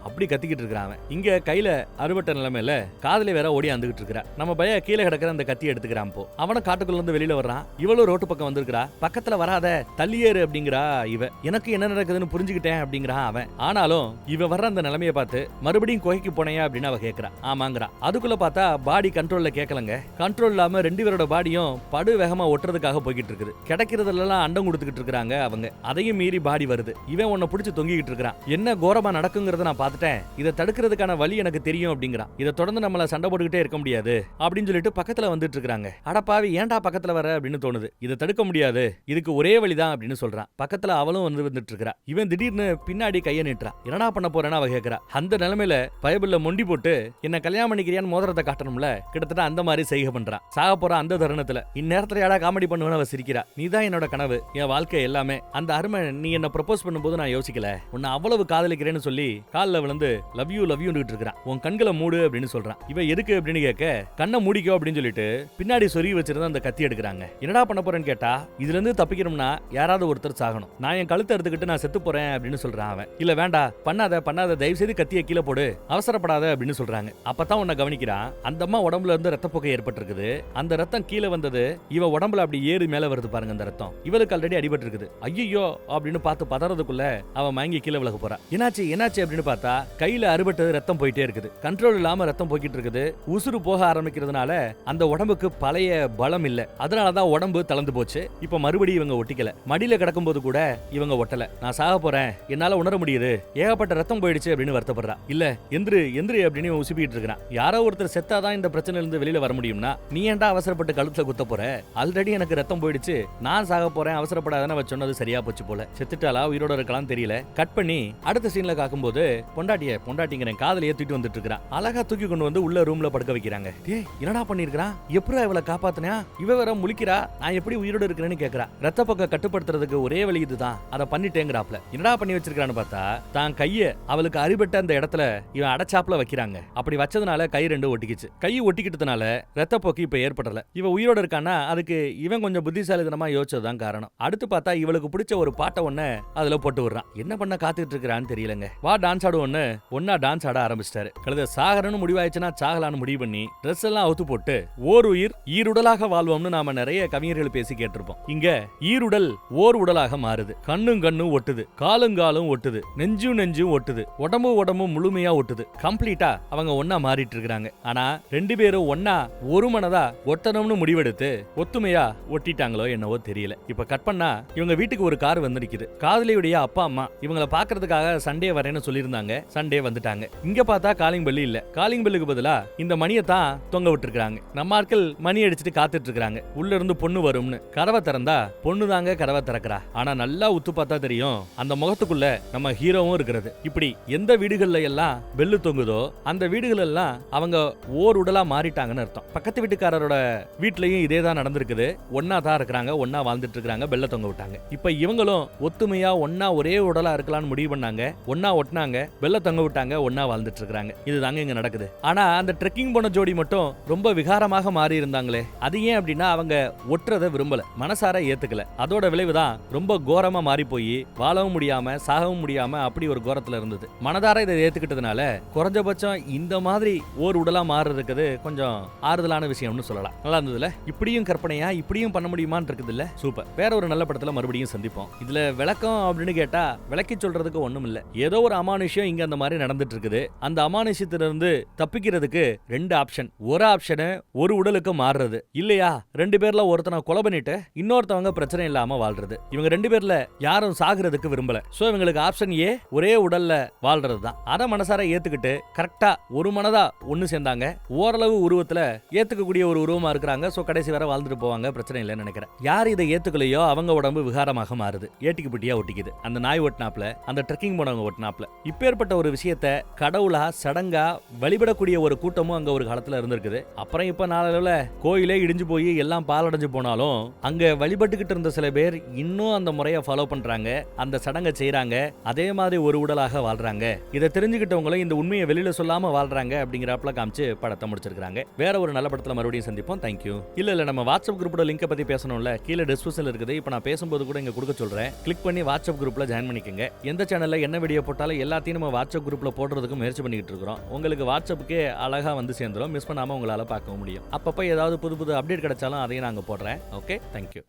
அப்படி கத்திக்கிட்டு இருக்கிறான். இங்க கையில அறுபட்ட நிலைமையில காதலி வேற ஓடி வந்துகிட்டு இருக்கிறா. நம்ம பய கீழே கிடக்கிற அந்த கத்தியை எடுத்துக்கிறான். போ அவன காட்டுக்குள்ள இருந்து வெளியில வர்றான். இவளும் ரோட்டு பக்கம் வந்திருக்கிறா. பக்கத்துல வராத தள்ளியேறு அப்படிங்கிறா இவ. எனக்கு என்ன நடக்குதுன்னு புரிஞ்சுக்கிட்டேன் அப்படிங்கிறான் அவன். ஆனாலும் இவ வர்ற அந்த நிலைமையை பார்த்து மறுபடியும் குகைக்கு போனையா அப்படின்னு அவ கேக்குறா. ஆமாங்கிறா. அதுக்குள்ள பார்த்தா பாடி கண்ட்ரோல்ல கேட்கலங்க. கண்ட்ரோல் இல்லாம 2 பேரோட பாடியும் படு வேகமா ஒட்டுறதுக்காக போய்கிட்டு இருக்குது. கிடைக்கிறதுலாம் அண்டம் கொடுத்துக்கிட்டு இருக்காங்க அவங்க. அதையும் மீறி பாடி வருது. இவன் உன்னை பிடிச்சு தொங்கிக்கிட்டு இருக்கான். என்ன கோரமா நடக்குங்கிறத நான் பார்த்துட்டேன், இதை தடுக்கிறதுக்கான வழி எனக்கு தெரியும் அப்படிங்கிறான். இதை தொடர்ந்து நம்மள சண்டை போட்டுக்கிட்டே இருக்க முடியாது அப்படின்னு சொல்லிட்டு பக்கத்துல வந்துட்டு இருக்காங்க. அடப்பாவி ஏன்டா பக்கத்துல வர அப்படின்னு தோணுது. இதை தடுக்க முடியாது, இதுக்கு ஒரே வழிதான் அப்படின்னு சொல்றான். பக்கத்துல அவளும் வந்துட்டு இருக்கா. இவன் திடீர்னு பின்னாடி கையை நீட்டுறான். என்னடா பண்ண போறேன்னு அவ கேட்கிறா. அந்த நிலைமையில பைபிள்ல மொண்டி போட்டு என்ன கல்யாணம் பண்ணிக்கிறியான்னு மோதிரத்தை காட்டணும்ல, கிட்டத்தட்ட அந்த மாதிரி செய்கை பண்றான். சாக போற அந்த தருணத்துல இந்நேரத்துல யாரா காமெடி பண்ணுவேன்னு அவ சிரிக்கிறா. நீதான் என்னோட கனவு, என் வாழ்க்கை எல்லாமே. அந்த அருமை நீ என்ன ப்ரப்போஸ் பண்ணும்போது நான் யோசிக்கல, உன்னை அவ்வளவு காதலிக்கிறேன்னு சொல்லி கால்ல விழுந்து லவ் யூ இருக்கிறான். உன் கண்களை மூடு அப்படின்னு சொல்றான். இவ எதுக்கு அப்படின்னு கேட்க, கண்ணை மூடிக்கோ அப்படின்னு சொல்லிட்டு பின்னாடி சொருகி வச்சிருந்த அந்த கத்தி எடுக்கிறாங்க. என்னடா பண்ண போறேன்னு கேட்டா, இதுல இருந்து தப்பிக்கணும்னா யாராவது ஒருத்தர் சாகணும், நான் என் கழுத்தை எடுத்துக்கிட்டு நான் செத்து போறேன் அப்படின்னு சொல்றான் அவன். இல்ல வேண்டாம், பண்ணாத, தயவு செய்து கத்தியை கீழே போடு, அவசரப்படாத அப்படின்னு சொல்றாங்க. அப்பதான் உன்னை கவனிக்கிறான், அந்த அம்மா உடம்புல இருந்து ரத்தப்போக்கை ஏற்பட்டிருக்குது. அந்த ரத்தம் கீழே வந்தது இவ உடம்புல அப்படி ஏறி மேல வருது பாருங்க. அந்த ரத்தம் இவளுக்கு ஆல்ரெடி அடிபட்டு இருக்குது. ஐயோ அப்படின்னு பார்த்து பதறதுக்குள்ள அவன் மயங்கி கீழே விலக போறா. என்னாச்சு அப்படின்னு பார்த்தா கையில அறுபட்டது ரத்தம் போயிட்டே இருக்குது. கண்ட்ரோல் இல்லாம ரத்தம் போய்கிட்டு இருக்குது. உசுறு போக ஆரம்பிக்கிறதுனால அந்த உடம்புக்கு பழைய பலம் இல்ல, அதனாலதான் உடம்பு தளர்ந்து போச்சு. இப்ப மறுபடியும் இவங்க ஒட்டிக்கல. மடியில கிடக்கும் போது கூட இவங்க ஒட்டல. நான் சாக போறேன், என்னால உணர முடியுது, ஏகப்பட்ட ரத்தம் போயிடுச்சு அப்படின்னு வருத்தப்படுறா. இல்ல எந்திரு அப்படின்னு உசுப்பிட்டு இருக்கிறான். யாரோ ஒருத்தர் செத்தாதான் இந்த பிரச்சனையில இருந்து வெளியில வர முடியும்னா நீ ஏன்டா அவசரப்பட்டு கழுத்துல குத்த போற? ஆல்ரெடி எனக்கு ரத்தம் போயிடுச்சு, நான் சாக போறேன், அவசரப்படாதன்னு அவ சொன்னது சரியா போச்சு போல. செத்துட்டாளா உயிரோட இருக்கலாம் தெரியல. கட் பண்ணி அடுத்த சீன்ல காக்கும்போது பொண்டாட்டிங்கிறேன் காதல ஏத்திட்டு வந்துட்டு இருக்கான். அழகா தூக்கி கொண்டு வந்து உள்ள ரூம்ல படுக்க வைக்கிறாங்க. டேய் என்னடா பண்ணிருக்கான், எப்படி இவளை காப்பாத்தினா? இவ வேற முழிக்கிறா, நான் எப்படி உயிரோட இருக்கிறேன்னு கேக்குறா. ரத்த பக்கம் கட்டுப்படுத்துறதுக்கு ஒரே வழி இதுதான், அதை பண்ணிட்டேங்கிறாப்ல. என்னடா பண்ணி வச்சிருக்கான்னு பார்த்தா, தான் கைய அவளுக்கு அடிபட்ட அந்த இடத்துல இவன் அடைச்சாப்ல வைக்கிறாங்க. அப்படி வச்சதுனால கை ரெண்டு ஒட்டிக்கிச்சு. கை ஒட்டிக்கிட்டதுனால ரத்தப்போக்கு இப்ப ஏற்படல. இவ உயிரோட இருக்கான்னா அதுக்கு இவன் கொஞ்சம் புத்திசாலித்தனமா யோசிச்சதுதான் காரணம். அடுத்து பார்த்தா இவளுக்கு பிடிச்ச ஒரு பாட்டை ஒண்ணு அதுல போட்டு விடுறான். என்ன பண்ண காத்துட்டு இருக்கிறான்னு தெரியலங்க. வா டான்ஸ் ஆடுவோன்னு ஒன்னா டான்ஸ் ஆட ஆரம்பிச்சிட்டாரு. கழுத சாகரன்னு முடிவாயிடுச்சுன்னா சாகலான்னு முடிவு பண்ணி ட்ரெஸ் எல்லாம் அவுத்து போட்டு ஓர் உயிர் ஈருடலாக வாழ்வோம்னு நாம நிறைய கவிஞர்கள் பேசி கேட்டிருப்போம். இங்க ஈருடல் ஓர் உடலாக மாறுது. கண்ணும் ஒட்டுது, காலும் ஒட்டுது, நெஞ்சும் ஒட்டுது, உடம்பு முழுமையா ஒட்டுது. கம்ப்ளீட்டா அவங்க ஒன்னா மாறிட்டு இருக்காங்க. ஆனா ரெண்டு பேரும் ஒன்னா ஒரு மனதா ஒட்டணும்னு முடிவெடுத்து ஒத்துமையா ஒட்டிட்டாங்களோ என்னவோ தெரியல. இப்ப கட் பண்ணா இவங்க வீட்டுக்கு ஒரு கார் வந்து நிக்குது. காதலியுடைய அப்பா அம்மா இவங்களை பாக்குறதுக்காக சண்டே வரேன்னு சொல்லியிருந்தாங்க. சண்டே வந்துட்டாங்க. இங்க பார்த்தா காலிங் பெல் இல்ல. காலிங் பெல்லுக்கு பதிலா இந்த மணியை தான் தொங்க விட்டுருக்காங்க. நம்ம ஆட்கள் மணி அடிச்சுட்டு காத்துட்டு இருக்காங்க. உள்ள இருந்து பொண்ணு வரும்னு. கதவை திறந்தா பொண்ணு தாங்க கதவை திறக்கிறா. ஆனா நல்லா உத்து பார்த்தா தெரியும் அந்த முகத்துக்குள்ள நம்ம ஹீரோவும் இருக்கிறது. இப்படி எந்த வீடுகள்ல எல்லாம் பெல்லு தொங்குதோ அந்த வீடுகள் எல்லாம் அவங்க ஓர் உடலா மாறிட்டாங்கன்னு அர்த்தம். பக்கத்து வீட்டுக்காரரோட வீட்லயும் இதே தான் நடந்திருக்குது. ஒன்னா தான் இருக்கிறாங்க, ஒன்னா வாழ்ந்துட்டு இருக்காங்க, பெல்ல தொங்க விட்டாங்க. இப்ப இவங்களும் ஒத்துமையா ஒன்னா ஒரே உடலா இருக்கலாம்னு முடிவு பண்ணாங்க. ஒன்னா ஒட்டினாங்க, பெல்ல தொங்க விட்டாங்க, ஒன்னா வாழ்ந்துட்டு இருக்காங்க. இதுதாங்க இங்க நடக்குது. ஆனா அந்த ட்ரெக்கிங் போன ஜோடி மட்டும் ரொம்ப விகாரமாக மாறி இருந்தாங்களே. அது ஏன் அப்படின்னா அவங்க ஒட்டுறதை விரும்பல, மனசார ஏத்துக்கல. அதோட விளைவுதான் ரொம்ப கோரமா மாறி போய் வாழவும் முடியாம சாகவும் முடியாம அப்படி ஒரு கோரத்துல இருந்தது. மனதார இதை ஏத்துக்கிட்டதுனால குறைஞ்சபட்சம் இந்த மாதிரி ஓர் உடலா மாறுறதுக்கு கொஞ்சம் ஆறுதலான விஷயம்னு சொல்லலாம். நல்லா இருந்ததுல. இப்படியும் கற்பனையா இப்படியும் பண்ண முடியுமான்னு இருக்குது இல்ல. சூப்பர். வேற ஒரு நல்ல படத்துல மறுபடியும் சந்திப்போம். இதுல விளக்கம் அப்படின்னு கேட்டா விளக்கி சொல்றதுக்கு ஒண்ணும் இல்ல. ஏதோ ஒரு அமானுஷ்யம் இங்க அந்த மாதிரி நடந்துட்டு இருக்குது. அந்த அமானுஷ்யத்திலிருந்து தப்பிக்கிறதுக்கு ரெண்டு ஆப்ஷன். ஒரு ஆப்ஷன் ஒரு உடலுக்கு மாறுறது, இல்லையா ரெண்டு பேர்ல ஒருத்தனை கொலை பண்ணிட்டு இன்னொருத்தவங்க பிரச்சனை இல்லாம வாழ்றது. இவங்க ரெண்டு பேர்ல யாரும் சாகுறதுக்கு விரும்பல. சோ இவங்களுக்கு ஆப்ஷன் ஏ ஒரே உடல்ல வாழ்றது தான். அத மனசார ஏத்துக்கிட்டு கரெக்டா ஒரு மனதா ஒண்ணு சேர்ந்தாங்க. ஓரளவு உருவத்துல ஏத்துக்கக்கூடிய ஒரு உருவமா இருக்கிறாங்க. சோ கடைசி வரை வாழ்ந்துட்டு போவாங்க, பிரச்சனை இல்லைன்னு நினைக்கிறேன். யார் இதை ஏத்துக்கலையோ அவங்க உடம்பு விகாரமாக மாறுது, ஏட்டிக்கு பிட்டியா ஒட்டிக்குது. அந்த நாய் ஒட்டினாப்ல, அந்த ட்ரெக்கிங் போனவங்க ஒட்டினாப்ல. இப்பேற்பட்ட ஒரு விஷயத்த கடவுளா சடங்கா வழிபடக்கூடிய ஒரு கூட்டமும் அங்க ஒரு காலத்துல இருந்திருக்குது. அப்புறம் இப்ப நாளளவுல கோயிலே இடிஞ்சு போய் எல்லாம் பாலடைஞ்சு போனாலும் அங்க வழிபட்டுக்கிட்டு இருந்த சில பேர் இன்னும் அந்த முறையை ஃபாலோ பண்றாங்க, அந்த சடங்கை செய்யறாங்க, அதே மாதிரி ஒரு உடலாக வாழ்றாங்க. இதை தெரிஞ்சுக்கிட்டவங்களும் இந்த உண்மையை வெளியில சொல்லாம வாழ்றாங்க அப்படிங்கிறப்பல காமிச்சு படத்தை முடிச்சிருக்காங்க. வேற ஒரு நல்ல படத்துல மறுபடியும் சந்திப்போம். தேங்க்யூ. இல்ல நம்ம வாட்ஸ்அப் குரூப்போட லிங்கை பத்தி பேசணும்ல, கீழே டிஸ்கிரிப்ஷன்ல இருக்குது. இப்ப நான் பேசும்போது கூட இங்க கொடுக்க சொல்றேன். கிளிக் பண்ணி வாட்ஸ்அப் குரூப்ல ஜாயின் பண்ணிக்கங்க. எந்த சேனல்ல என்ன வீடியோ போட்டாலும் எல்லாத்தையும் நம்ம வாட்ஸ்அப் குரூப்ல போடுறதுக்கு முயற்சி பண்ணிட்டு இருக்கிறோம். உங்களுக்கு வாட்ஸ்அப்புக்கே அழகா வந்து சேர்ந்துரும். மிஸ் பண்ணாம உங்களால பார்க்க முடியும். அப்பப்ப ஏதாவது புது அப்டேட் கிடைச்சாலும் அதையும் நாங்க போடுறேன். Okay, thank you.